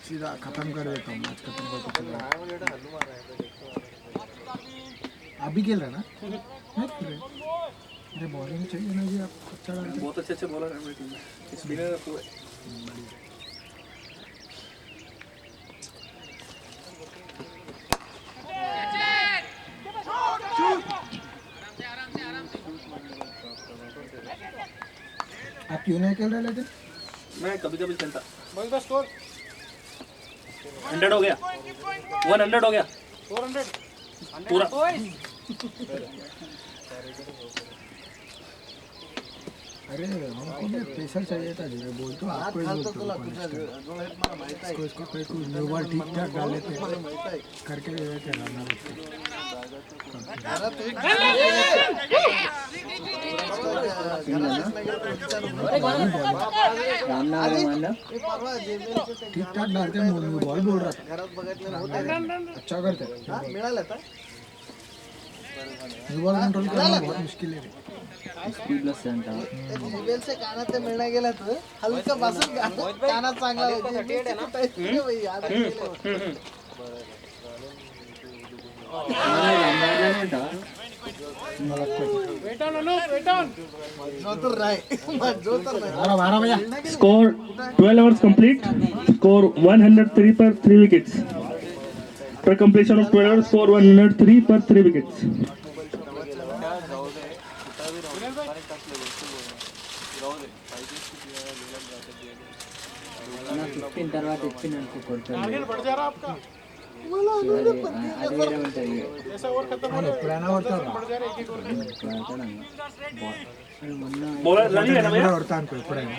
सीधा खत्म कर देता हूँ मैच खत्म करके चला अभी खेल रहे ना नहीं खेल रहे अरे बॉलिंग चाहिए ना जी आप अच्छा डालते बहुत अच्छे बॉलर है मेरी टीम में स्पिनर पूरे आप क्यों नहीं खेल रहे लेकिन मैं कभी कभी खेलता बॉल द स्कोर 100 हो गया 100 हो गया 400 पूरा अरे हमको भी प्रेशर चाहिए था जी बोल तो आपको ही बोलते हो इसको कोई को न्यू बॉल ठीक ठाक डाल लेते करके दे देते रनर ठीक ठाक डालते न्यू बॉल बोल रहा था अच्छा करते मिळालं का न्यू बॉल कंट्रोल करना बहुत मुश्किल है स्पीड लस अंटा जीबेल से कानात ते मिळण्या गेला तर हलका बसून कानात चांगला wait on Anu wait on जो तर नाही जो तर नाही बारह बारह भैया Score 12 overs complete. Score 103 per 3 wickets. Per completion of 12 overs, score 103 per 3 wickets. నా 15 తర్వాత ఇచ్చిన అనుకో కొడతాను टारगेट बढ़ जा रहा आपका అది వేరే ఉంటుంది जैसा ओवर खत्म हो रहा पुराना होता है बढ़ जा रहा है एक एक ओवर మొన్న बॉलर रवि है ना भैया కొడతా అనుకో ఎప్పుడైనా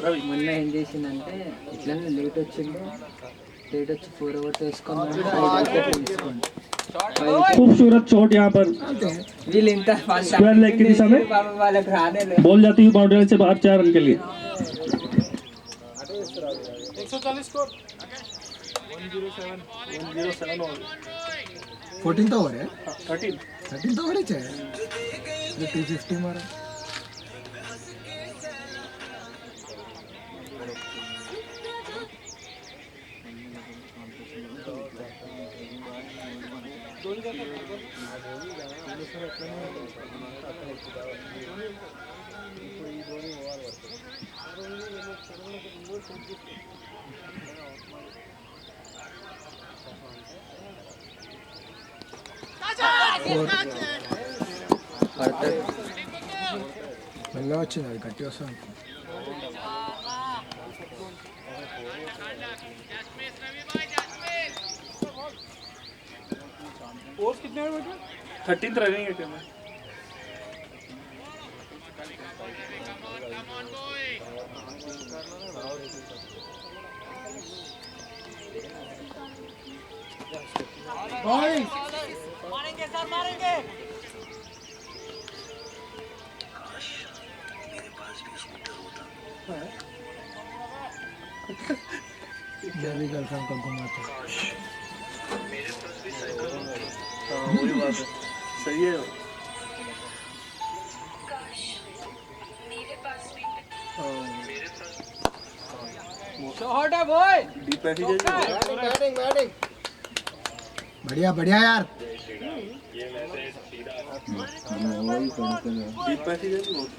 रवि మొన్న ఏం చేసిందంటే ఇట్లనే లేట్ వచ్చిండు లేట్ వచ్చి 4 ఓవర్స్ వేసుకున్నాడు తీసుకోండి खूबसूरत चोट यहाँ पर వీళ్ళు ఇంత ఫాస్ట్ Square leg की दिशा में వాళ్ళకి రానేలే बॉल जाती हुई बाउंड्री से बाहर 4 रन के लिए 140 स्कोर 107 हो 14th ओवर है 13 13th ओवर ही चाहिए 250 मारा మెల్లగా వచ్చింది అది గట్టి వస్తుంది ओवर्स कितने हुए बेटा? 13th रनिंग है टीम में। बॉय मैं भी गर्लफ्रेंड को घुमाता हूँ। हाँ वही बात है, सही है। शॉट है बॉय। डीप पैसी जैसे बैटिंग बैटिंग बढ़िया बढ़िया यार। वही करो डीप पैसी जैसे बहुत।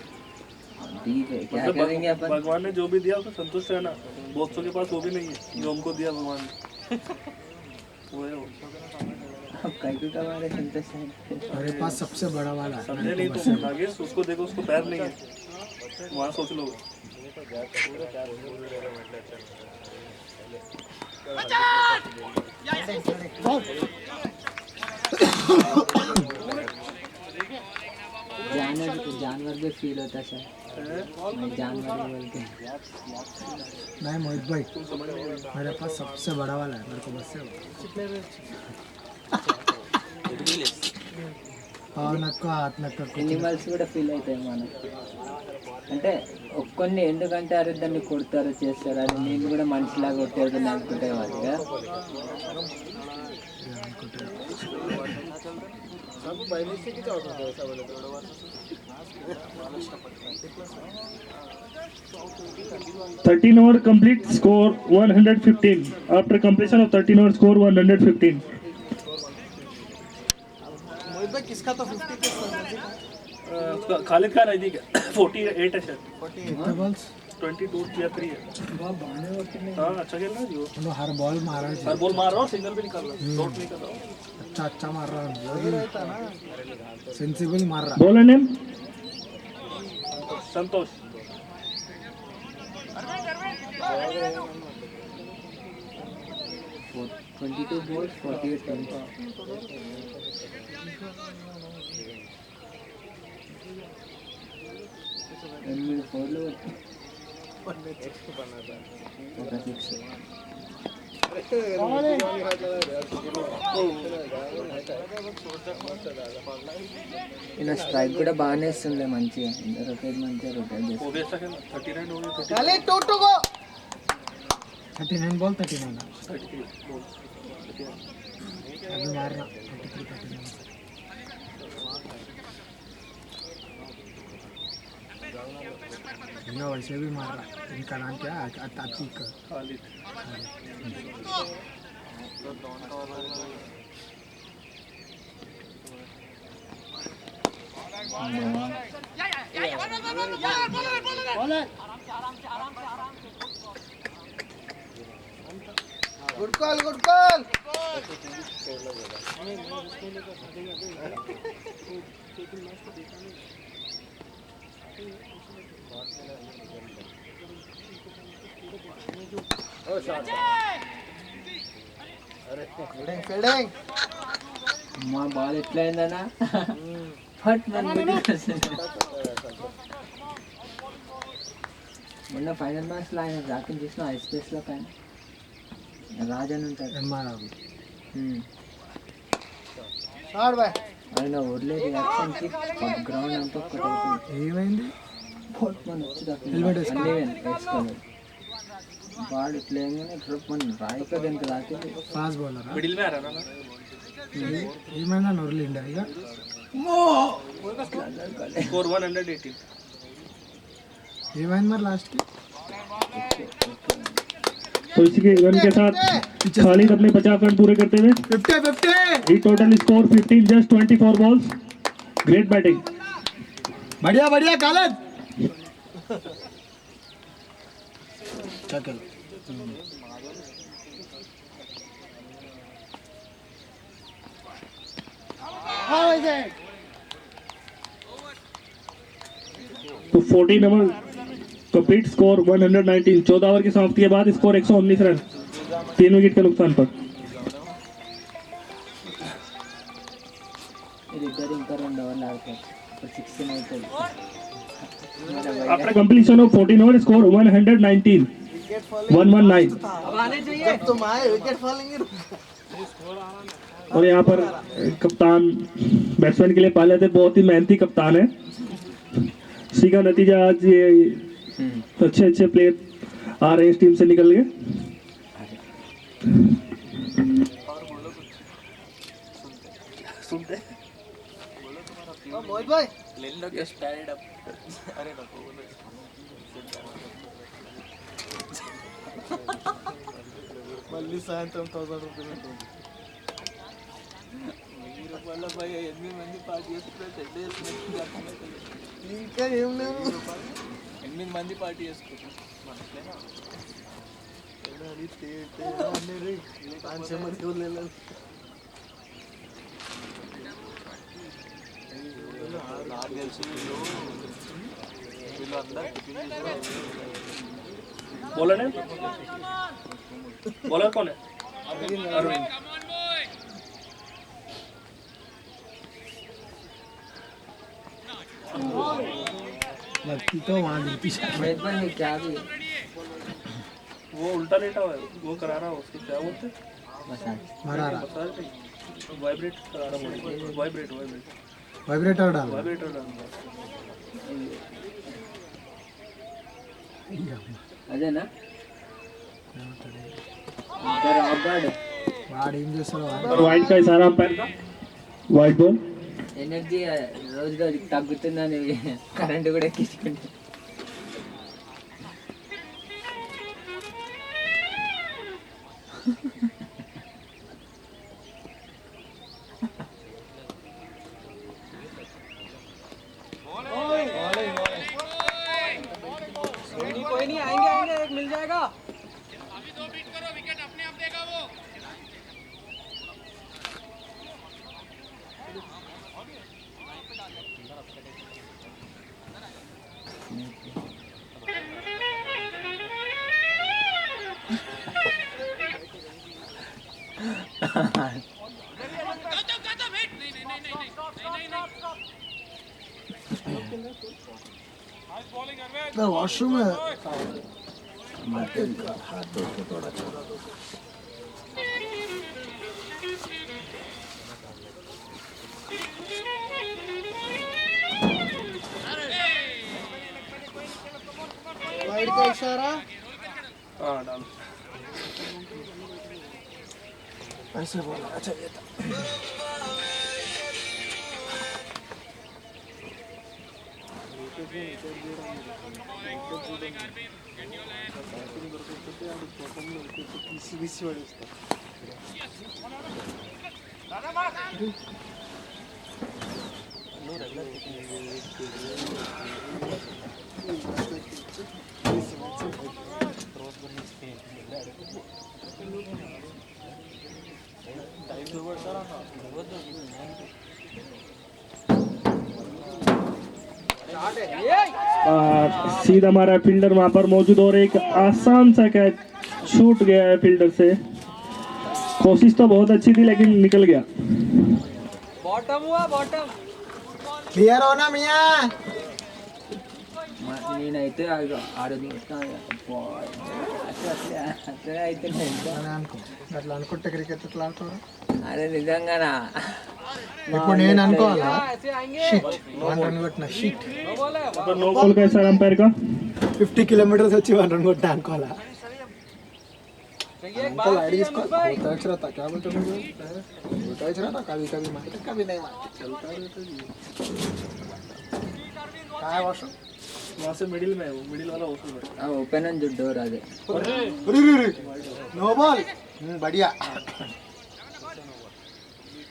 ठीक है, क्या मतलब करेंगे अपन? भगवान ने जो भी दिया उसमें संतुष्ट रहना। दोस्तों के पास वो भी नहीं है जो हमको दिया भगवान ने। वो है वो। अब कई का हमारे संतोष है। मेरे पास सबसे बड़ा वाला है। समझे नहीं तो नागेश उसको देखो, उसको पैर नहीं है, वहाँ सोच लो। जानवर भी फील होता है सर। मैं जानवर बोल के नहीं मोहित भाई, मेरे पास सबसे बड़ा वाला है, मेरे को बस से నక్క నక్క ఎనిమల్స్ కూడా ఫీల్ అవుతాయి మనం అంటే కొన్ని ఎందుకంటే అరే దాన్ని కొడతారు చేస్తారు అది నేను కూడా మనిషిలాగా కొట్టేది అనుకుంటే వాళ్ళుగా सब पहले से क्या होता है ऐसा बोले तो 13 over complete, score 115. After completion of 13 over, score 115. मोहित भाई किसका तो 50 के खालिद का नजदीक है। 48 है शायद। कितने बॉल्स 22 या 3 है। हाँ अच्छा खेल रहा है जी वो। मतलब हर बॉल मारा है, हर बॉल मार रहा हूँ, सिंगल भी निकाल रहा हूँ, डॉट नहीं कर रहा हूँ। अच्छा अच्छा मार रहा है, सेंसिबल मार रहा है। Bowler name? संतोष। है 22 balls 48 runs ఎనిమిది ఫోర్లు ఒక సిక్స్ ఈయన స్ట్రైక్ కూడా బాగానే ఇస్తుంది మంచిగా రొటేట్ మంచిగా రొటేట్ वो भी अच्छा खेला। 39 हो गए, पहले टोटो को 39 बॉल 39 33 बॉल। अभी मारना 33 39 इन्हें वैसे भी मार रहा। इनका नाम क्या है? Atiq. Khalid. Good call good call fielding fielding మా బాల్ ఎట్లా అయిందన్నా ఫట్ మొన్న ఫైనల్ మ్యాచ్లో ఆయన జాకింగ్ చేసిన హై స్పేస్లో పైన రాజన్ ఉంటాడు ఎంఆర్ఆర్ शॉट बाय ఆయన వదిలే రియాక్షన్కి గ్రౌండ్ అంతా ఒక్కటైపోయింది ఏమైంది? ఫట్ మన వచ్చి Helmet వేసుకో. వేసుకోలేదు బాల్ ఇట్లా ఏమైనా డ్రాప్ మన రాయిక దానికి రాకేది ఫాస్ట్ బౌలర్ मिडिल में आ रहा ना। ఏమైనా నొరలిండా ఇక स्कोर 118। ఏమైంది మరి లాస్ట్కి? तो इसी के रन के साथ खालिद अपने 50 रन पूरे करते हुए 50 he total score 15 just 24 balls. Great batting. बढ़िया बढ़िया खालिद। चल तो 14 ओवर कंप्लीट, स्कोर 119। 14 ओवर की समाप्ति के बाद स्कोर 119 रन। 3 विकेट के नुकसान पर। रिपेयरिंग का 2 ओवर आडतात ఇప్పుడు 16 అవుతుంది After completion of 14 overs, score 119. 119. जब तुम आए विकेट फॉलिंग ही रुका। और यहाँ पर कप्तान बैट्समैन के लिए पाले थे, बहुत ही मेहनती कप्तान है। इसी का नतीजा आज ये अच्छे अच्छे प्लेयर आ रहे हैं इस टीम से निकल के। सुनते मोहित भाई మళ్ళీ సాయంత్రం 1000 రూపాయలు ఇంకా ఏం లేవు 8 మంది పార్టీ చేసుకుంటాం నాకు తెలిసి వీళ్ళు అందరూ बॉलर है, बॉलर कौन है? अरविंद। लगती तो वहाँ गिरती मोहित भाई ये क्या भी वो उल्टा लेटा हुआ है, वो करा रहा है उसको, क्या बोलते हैं? मसाज मरा रहा वाइब्रेट करा रहा हूँ, वाइब्रेट वाइब्रेटर डाल वाइब्रेटर डाल అదేనా రాబర్ట్ వాడు ఏం చేస్తాడో वाइड का इशारा अंपायर का, वाइड बॉल। ఎనర్జీ రోజు రోజుకి తగ్గుతుందని కరెంట్ కూడా ఎక్కించుకుంటే कोई नहीं आएंगे एक मिल जाएगा। वॉशरूम है वाइड का इशारा हाँ डाल ऐसे बोला अच्छा ये था सीधा हमारा फील्डर वहां पर मौजूद और एक आसान सा कैच छूट गया है फील्डर से। कोशिश तो बहुत अच्छी थी लेकिन निकल गया। बॉटम हुआ बॉटम। क्लियर हो ना मियां నేనైతే ఆడనిస్తాను అట్లా అయితే అనుకో అట్లా అనుకుంటే క్రికెట్ ఎట్లా ఆడుతారు అరే నిజంగానా ఇప్పుడు నేను అనుకోవాలా షిట్ 1 రన్ కొట్టిన షిట్ नो बॉल का इशारा अंपायर का। 50 किलोमीटर्स వచ్చి 1 రన్ కొట్టిన అనుకోవాలా अंकल आईडी इसको होता है रहता क्या बोलते हो होता है रहता कभी कभी मारते कभी नहीं मारते चलता रहता जी काय वाशो वहाँ से मिडिल में है, वो मिडिल वाला उसमें बैठा ఓపెన్ అని డోర్ అదే नो बॉल बढ़िया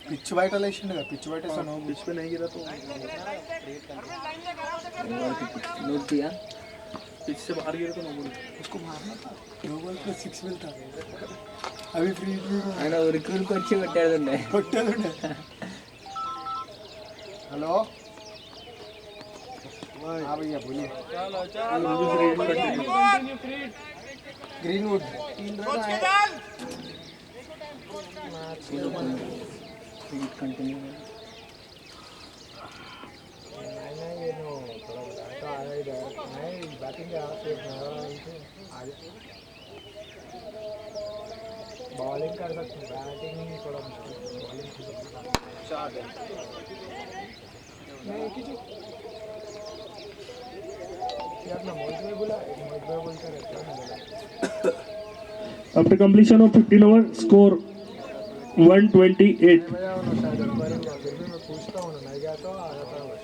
पिच బయట లేచిండు పిచ్ బయట नो पिच पे नहीं गिरा तो నోటియా पिच से बाहर गिरा तो नो बोल उसको मारना था नो बॉल पे 6 मिलता अभी फ्री ఆయన ఉరికూరికి వచ్చి కొట్టాడుండే కొట్టేదుండే हेलो हाँ भैया बोलिए ग्रीनवुड 3 रन कंटिन्यू बॉलिंग कर सकते हैं, बैटिंग थोड़ा मुश्किल, बॉलिंग शॉट है नहीं कि जो यार ना मोहित भाई बोला, मोहित भाई बोलते रहते हैं बोला After completion of 15 over, score 128. भैया उन्होंने शायद अंपायर हुआ, फिर भी मैं पूछता हूँ ना, नहीं गया तो आ जाता है बस।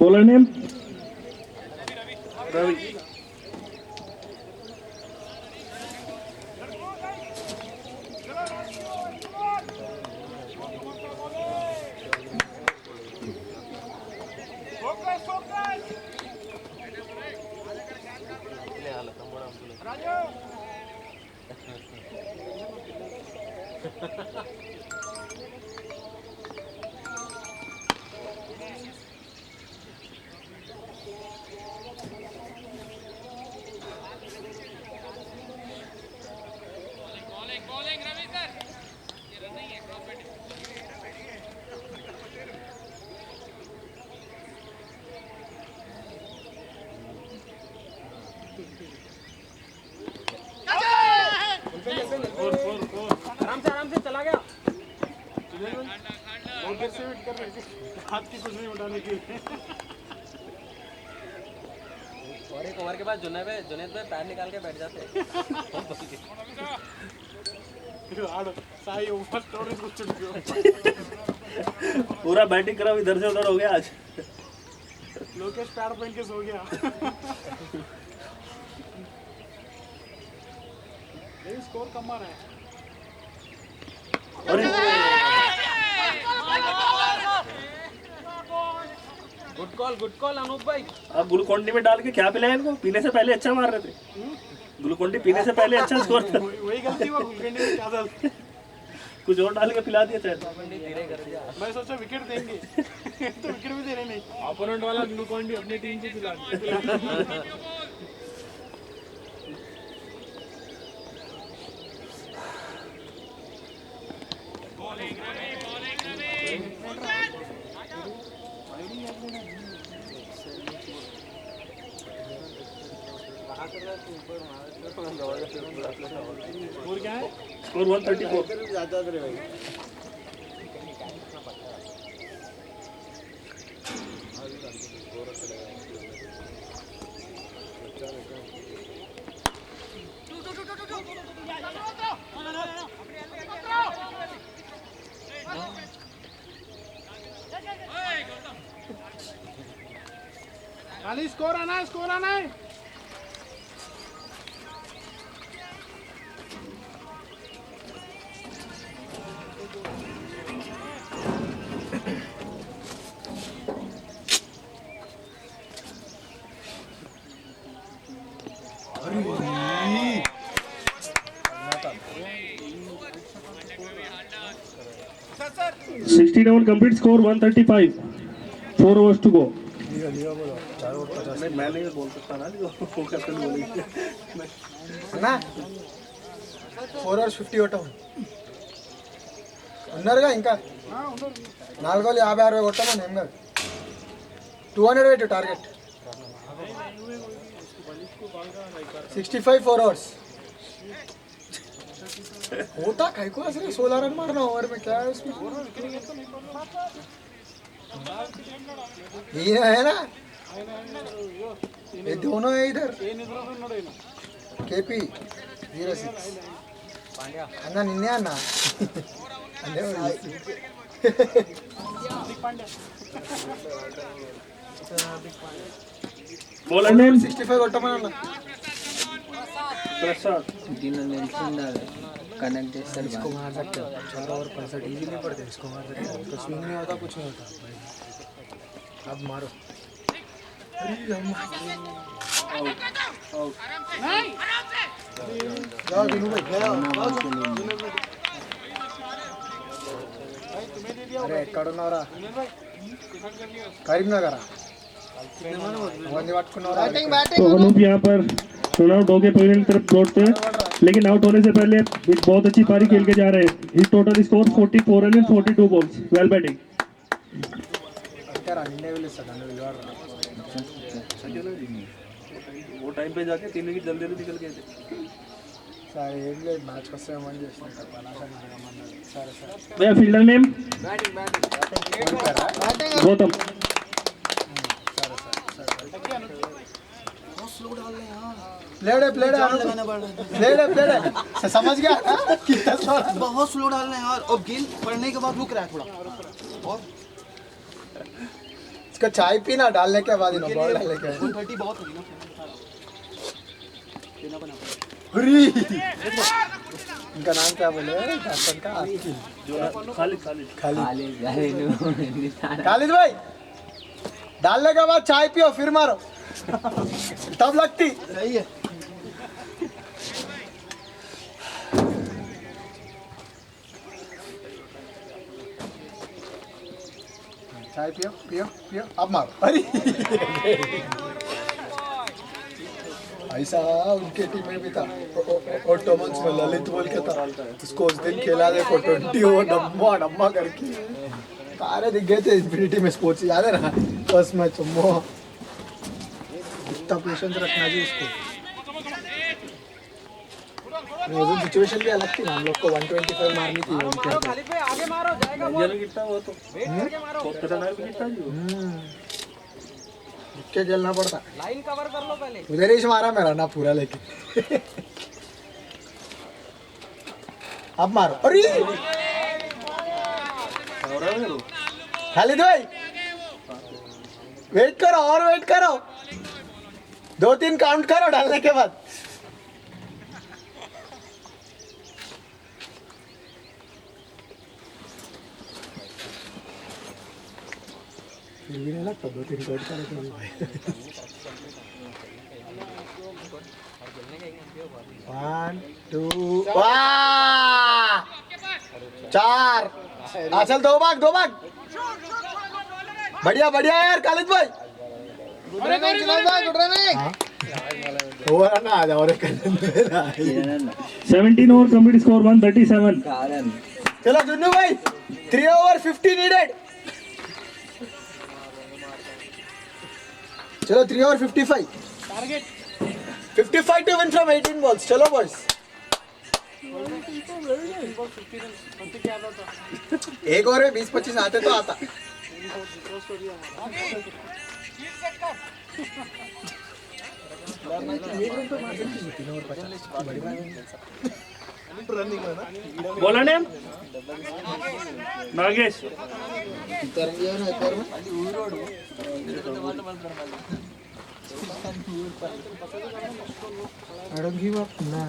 Bowler name? रवि आराम से चला गया। बहुत देर से वेट कर रहे थे, हाथ की कुछ नहीं उठाने की। और एक ओवर के बाद जुनेद भाई पैर निकाल के बैठ जाते साई ओवर थोड़ी कुछ पूरा बैटिंग करा इधर से उधर हो गया आज। लोकेश पैड पहन के सो गया। लेकिन स्कोर कम आ रहा है। गुड कॉल अनूप भाई। अब ग्लूकोन-डी में डाल के क्या पिलाया इनको? पीने से पहले अच्छा मार रहे थे। ग्लूकोन-डी पीने से पहले अच्छा स्कोर था। वही गलती हुआ, गुलकंडी में क्या डालते, कुछ और डाल के पिला दिया शायद। मैं सोचा विकेट देंगे तो विकेट भी दे रहे नहीं। अपोनेंट वाला ग्लूकोन-डी अपनी टीम को पिला स्कोर क्या है? स्कोर 134। ज्यादा रे भाई खाली स्कोर आना है, स्कोर आना है। Sir 16 over complete, score 135. 4 overs to go. नहीं मैं नहीं बोल सकता ना जो वो कैप्टन बोलेंगे ना 4 hours 50 కొట్టం ఉన్నారుగా ఇంకా 4 goals 50-60 కొట్టమని ఏం కాదు 200 పెట్టు టార్గెట్ 65 4 hours होता काय को असं 16 रन मारना ओवर में क्या है उसमें ये है ना ये दोनों है इधर केपी 06 అన్న నిన్నే అన్న అంటే బౌలర్ నేమ్ 65 కొట్టమని అన్న ప్రసాద్ దీన్ని నిలిచిండాలి कनेक्ट చేస్తాడు इसको मार सकते हो 4 ओवर 65 इजी नहीं पड़ते इसको मार सकते हो तो स्विंग नहीं होता कुछ नहीं होता अब मारो जाओ विनू भाई जाओ अरे ఎక్కడున్నారా కరీంనగర్ అవన్నీ పట్టుకున్నారా तो अनूप यहाँ पर रन आउट हो गए पवेलियन की तरफ लौटते हैं, लेकिन आउट होने से पहले एक बहुत अच्छी पारी खेल के जा रहे हैं। His total score 44 run in 42 balls. Well batting. అంటారా నిన్నే పిలుస్తాడు నన్ను పిలవరు वो टाइम पे जाके 3 विकेट जल्दी निकल गए थे। సరే ఏం లేదు మ్యాచ్కి వస్తామని చేసినాక సరే సరే भैया फील्डर नेम गौतम। प्लेड है समझ गया ना? कितना स्लो बहुत स्लो डालना है यार और गेंद पड़ने के बाद रुक रहा है थोड़ा और इसका चाय पीना डालने के बाद बॉल डालने के बाद 130 बहुत होगी ना अरे इनका नाम क्या बोले कैप्टन का खालिद खालिद भाई डालने के बाद चाय पियो फिर मारो तब लगती सही है चाय पियो पियो पियो अब मारो अरे ऐसा उनके टीम में भी था ऑटोमन्स में ललित बोल के था उसको उस दिन खेला देखो 20 ओवर डम्मा करके सारे दिख गए थे इन्फिनिटी में स्पोर्ट्स याद है ना फर्स्ट मैच इतना पेशेंस रखना चाहिए उसको वो सिचुएशन भी अलग थी ना हम लोग को 125 मारनी थी उनके इंडिया में कितना वो तो बहुत खतरनाक विकेट था जी वो। के खेलना पड़ता लाइन कवर कर लो पहले उधर ही मारा मेरा ना पूरा लेकिन अब मारो अरे खालिद भाई वेट करो और वेट करो 2-3 काउंट करो डालने के बाद फिर भी नहीं लगता 2-3 काउंट करो तो भाई 1 2 वाह 4 चल दो भाग बढ़िया यार खालिद भाई ओवर ना आ जाओ रे 17 ओवर कंप्लीट स्कोर 137। चलो दुन्नू भाई 3 ओवर 50 नीडेड चलो 3 over 55 target 55 to win from 18 balls चलो बॉयज एक ओवर में 20-25 आते तो आता bowler name Nagesh. I don't give up. No.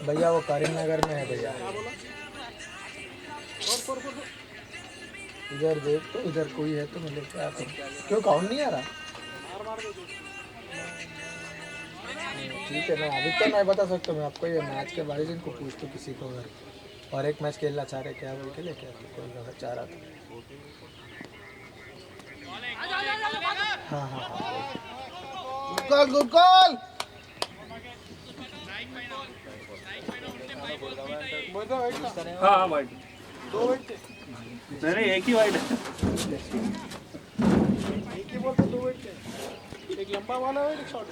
भैया वो करीमनगर में है भैया इधर देख तो इधर कोई है तो मैं लेके आता हूँ क्यों काउंट नहीं आ रहा ठीक है मैं अभी तो नहीं बता सकता मैं आपको ये मैच के बारे में इनको पूछ तो किसी को अगर और एक मैच खेलना चाह रहे क्या बोल के लेके आते कोई अगर चाह रहा था हाँ गुड कॉल हाँ वाइट 2 वाइट नहीं एक ही वाइट है एक ही बॉल पे 2 विकेट एक लंबा वाला है एक शॉर्ट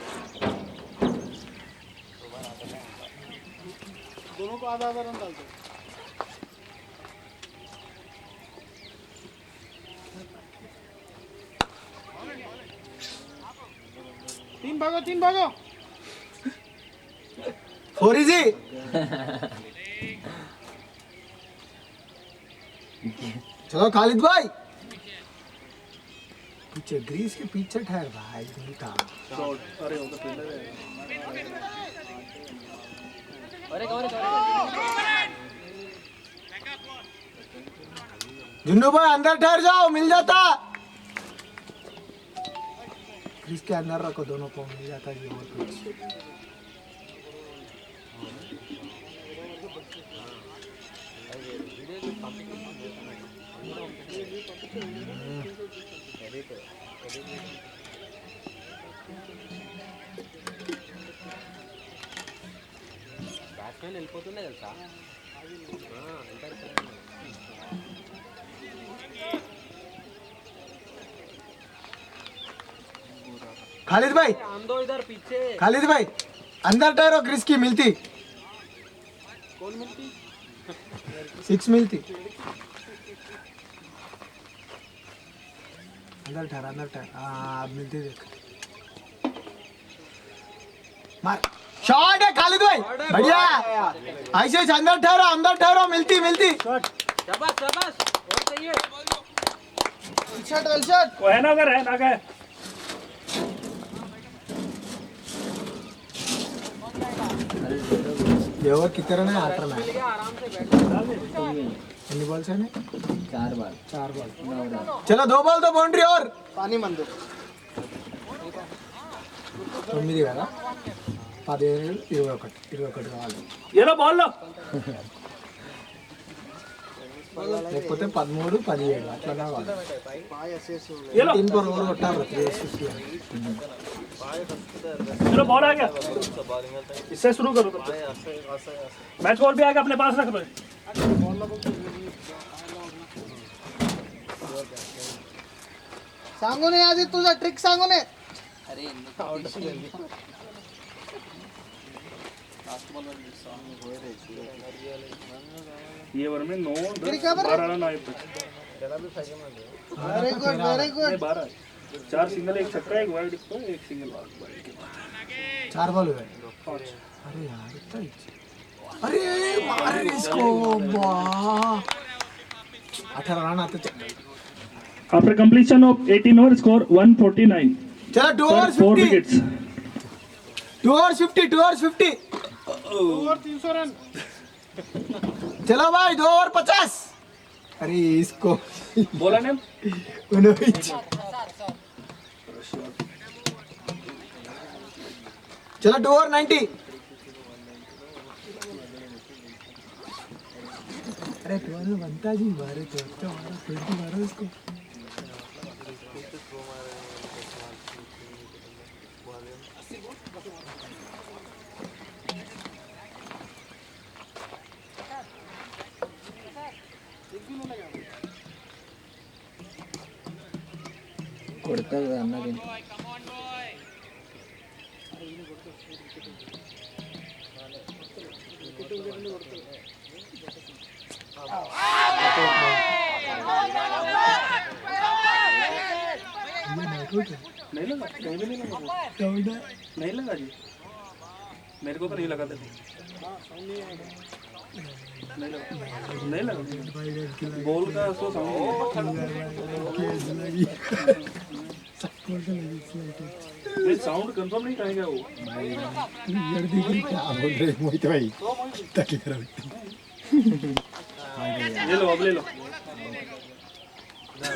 दोनों को आधा रन डालते 3 भागो फोरीजी चलो खालिद भाई पीछे ग्रीस के पीछे ठहर भाई उनका शॉट अरे वो तो फील्डर है अरे कौन है जुन्नू भाई अंदर ठहर जाओ मिल जाता ग्रीस के अंदर रखो दोनों को मिल जाता है और कुछ బ్యాట్స్మెన్ వెళ్ళిపోతుండే తెలుసా खालिद भाई अंदो इधर पीछे खालिद भाई अंदर ठहरो ग्रीस की मिलती कौन मिलती 6 मिलती अंदर ठहर हाँ अब मिलती देख मार शॉट है खालिद भाई बढ़िया ऐसे ही अंदर ठहरो मिलती शाबाश शाबाश और सही है वेल शॉट वो है ना अगर ఎవరు కిత్తరనే ఆటరనా आराम से बैठ ఎన్ని బాల్స్ అయినాయి 4 बार 4 బాల్ చలో 2 బాల్ తో బౌండరీ और पानी मंदो 9 కదా 17 21 కావాలి ఏదో బాల్ లేకపోతే 13 17 అట్లా కావాలి ये लो 3 पर ओवर కొట్టారు 360 चलो बॉल आ गया इससे शुरू करो मैच बॉल भी आ गया अपने पास रख लो सांगू नये आधी तुझा ट्रिक सांगू नये ये ओवर में 9 फिर क्या 10 12 रन आए थे वेरी गुड 12 4 सिंगल एक छक्का एक वाइड एक सिंगल वाइड 4 बॉल हुए अरे यार इतना ही अरे मार इसको वाह 18 रन आते After completion of 18 overs, score 149 चलो 2 for overs 4 50 wickets. 2 overs 50 over 300 run चलो भाई 2 ओवर 50 अरे इसको बोला ने चलो 2 ओवर 90 अरे तुम्हारा बनता जी मारे तो 20 मारो इसको కొడతారు కదా అన్నది नहीं लगा कहीं भी नहीं लगा नहीं लगा जी मेरे को तो नहीं लगा था नहीं लगा बॉल का सो साउंड कंफर्म नहीं करेगा वो क्या बोल रहे मोहित भाई ले लो अब ले लो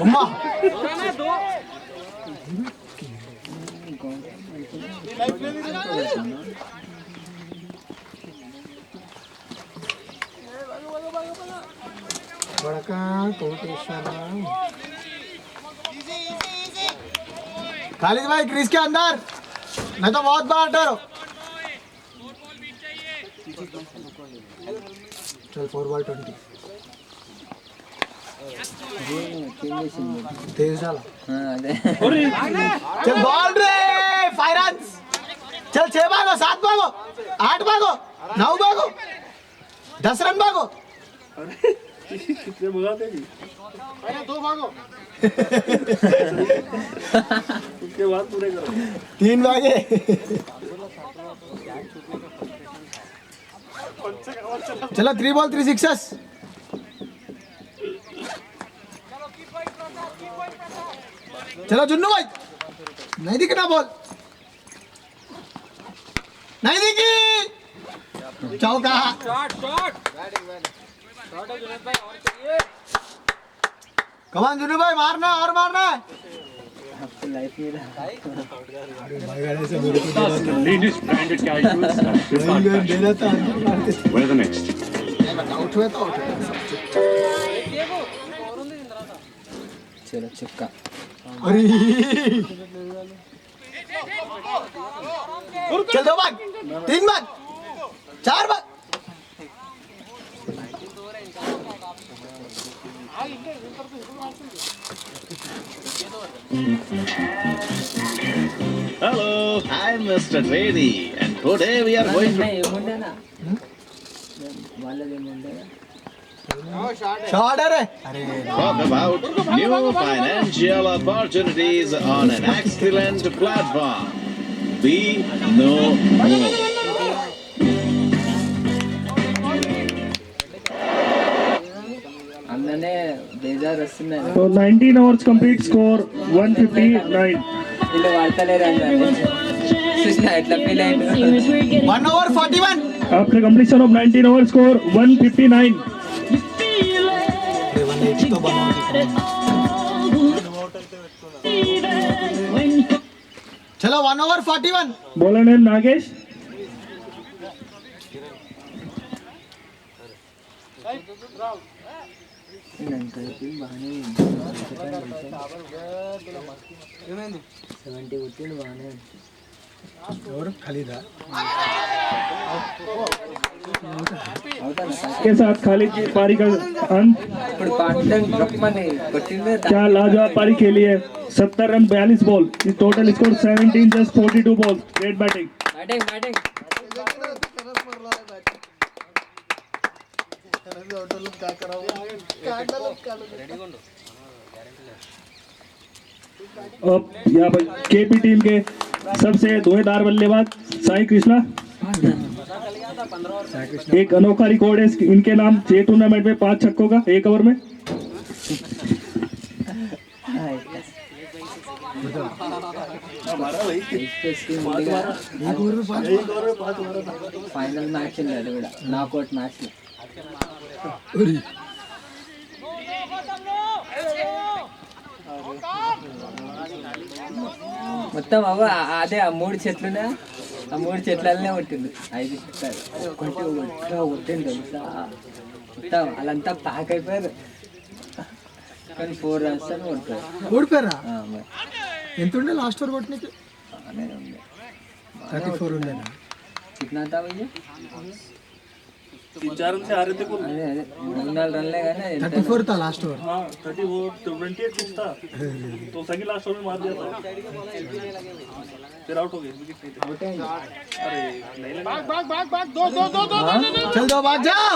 अम्मा बड़का कोटेश्वर खालिद भाई क्रीज के अंदर मैं तो बहुत बार हटा रहा हूं चल 4 बॉल 20 तेज डाला అదే चल बॉल रे 5 रन चल 6 भागो 7 भागो 8 भागो 9 भागो 10 रन भागो कितने भगाते जी अरे 2 भागो उसके बाद पूरे करो 3 भागे चलो 3 बॉल 3 सिक्सेस। चलो जुन्नू भाई, नहीं दिखना बॉल, नहीं दिखी, चौका। कमान जुन्नू भाई, मारना और मारना है। आपको लाइफ में रहा Latest branded casuals. Where the next? Out हुए तो आउट। चलो छक्का। अरे चल 2 बार 3 बार 4 बार। Hello, I'm Mr. Reddy, and today we are going to ఏముండే నా వాళ్ళది ఏముండే शॉट है रे। talk about new financial opportunities on an excellent platform. We know more. అన్ననే బేజార్ వస్తున్నాయి So 19 overs complete score 159. వీళ్ళు వాడతలేరు అన్న చూసిన ఎట్లా ఫీల్ అయింది 1 over 41। After completion of 19 overs score 159. चलो 1 over 41। Bowler name Nagesh. బాగానే 70 కొట్టిండు బాగానే और खालिद के साथ खालिद की पारी का अंत। ఇప్పుడు కాన్ఫిడెంట్ రొక్కమని కొట్టిండే क्या लाजवाब पारी खेली है। 70 run 42 ball. Total score 17 just 42 ball. Great batting. Batting अब यहाँ पर केपी टीम के सबसे धुएंधार बल्लेबाज साई कृष्णा। एक अनोखा रिकॉर्ड है इनके नाम 6 टूर्नामेंट में 5 छक्कों का 1 ओवर में। ఫైనల్ మ్యాచ్ ఉంది అది కూడా నాకౌట్ మ్యాచ్ మొత్తం అదే ఆ 3 చెట్లునే ఆ 3 చెట్లనే కొట్టింది 5 చెట్లు కొట్టింది తెలుసా మొత్తం వాళ్ళంతా ప్యాక్ అయిపోయారు కానీ 4 రన్స్ అని కొట్టారు ఓడిపోయారా? మరి ఎంత ఉండే లాస్ట్ ఓవర్ కొట్టనికి? బాగానే ఉంది 34 ఉండేనా? कितना था भैया 3-4 रन से आ रहे थे कुल। अरे 3-4 रन ले गए ना 34 था लास्ट ओवर। हाँ 28 कुछ था, तो सही लास्ट ओवर में मार दिया था, फिर आउट हो गए। आउट है अरे नहीं लगा। भाग दो चल 2 भाग जाओ।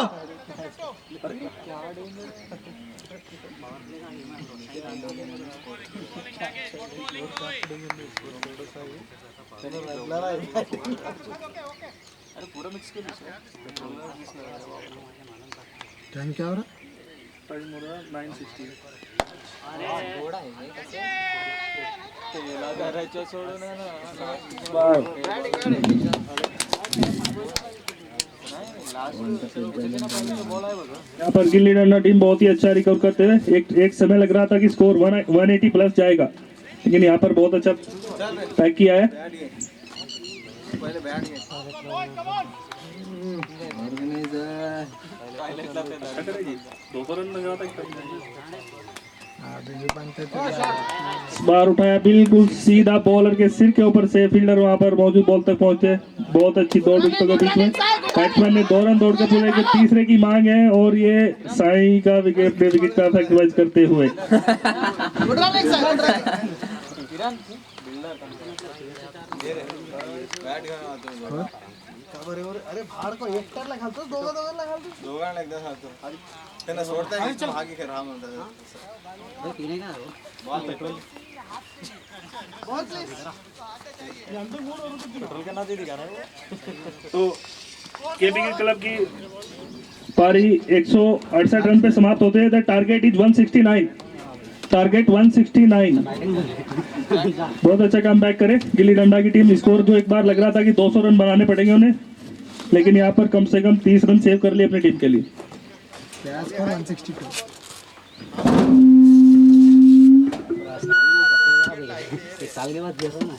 टाइम क्या हो रहा? टाइम हो रहा 9:16। यहाँ पर गिल्ली डंडा टीम बहुत ही अच्छा रिकवर करते हुए एक समय लग रहा था कि स्कोर 180 प्लस जाएगा, लेकिन यहाँ पर बहुत अच्छा पैक किया है। बार उठाया बिल्कुल सीधा बॉलर के सिर के ऊपर से, फील्डर वहां पर मौजूद बॉल तक पहुंचे। बहुत अच्छी दौड़ विकेटों के बीच में बैट्समैन ने 2 रन दौड़ के पूरे के तीसरे की मांग है, और ये साई का विकेट का फैक्टराइज करते हुए अरे भाड़ को एक टरला घालतो दोघांना घालतो दोघांना एकदा घालतो त्यांना सोडता येईल भागी खेळ हा म्हणतात बॉल पेट्रोल तो केबीके क्लब की पारी 168 रन पे समाप्त होते हैं। The target is 169, target 169। बहुत अच्छा काम बैक करे गिल्ली डंडा की टीम। स्कोर जो एक बार लग रहा था कि 200 रन बनाने पड़ेंगे उन्हें, लेकिन यहाँ पर कम से कम 30 रन सेव कर लिए अपनी टीम के लिए। क्या स्कोर 162। एक साल के बाद देखो ना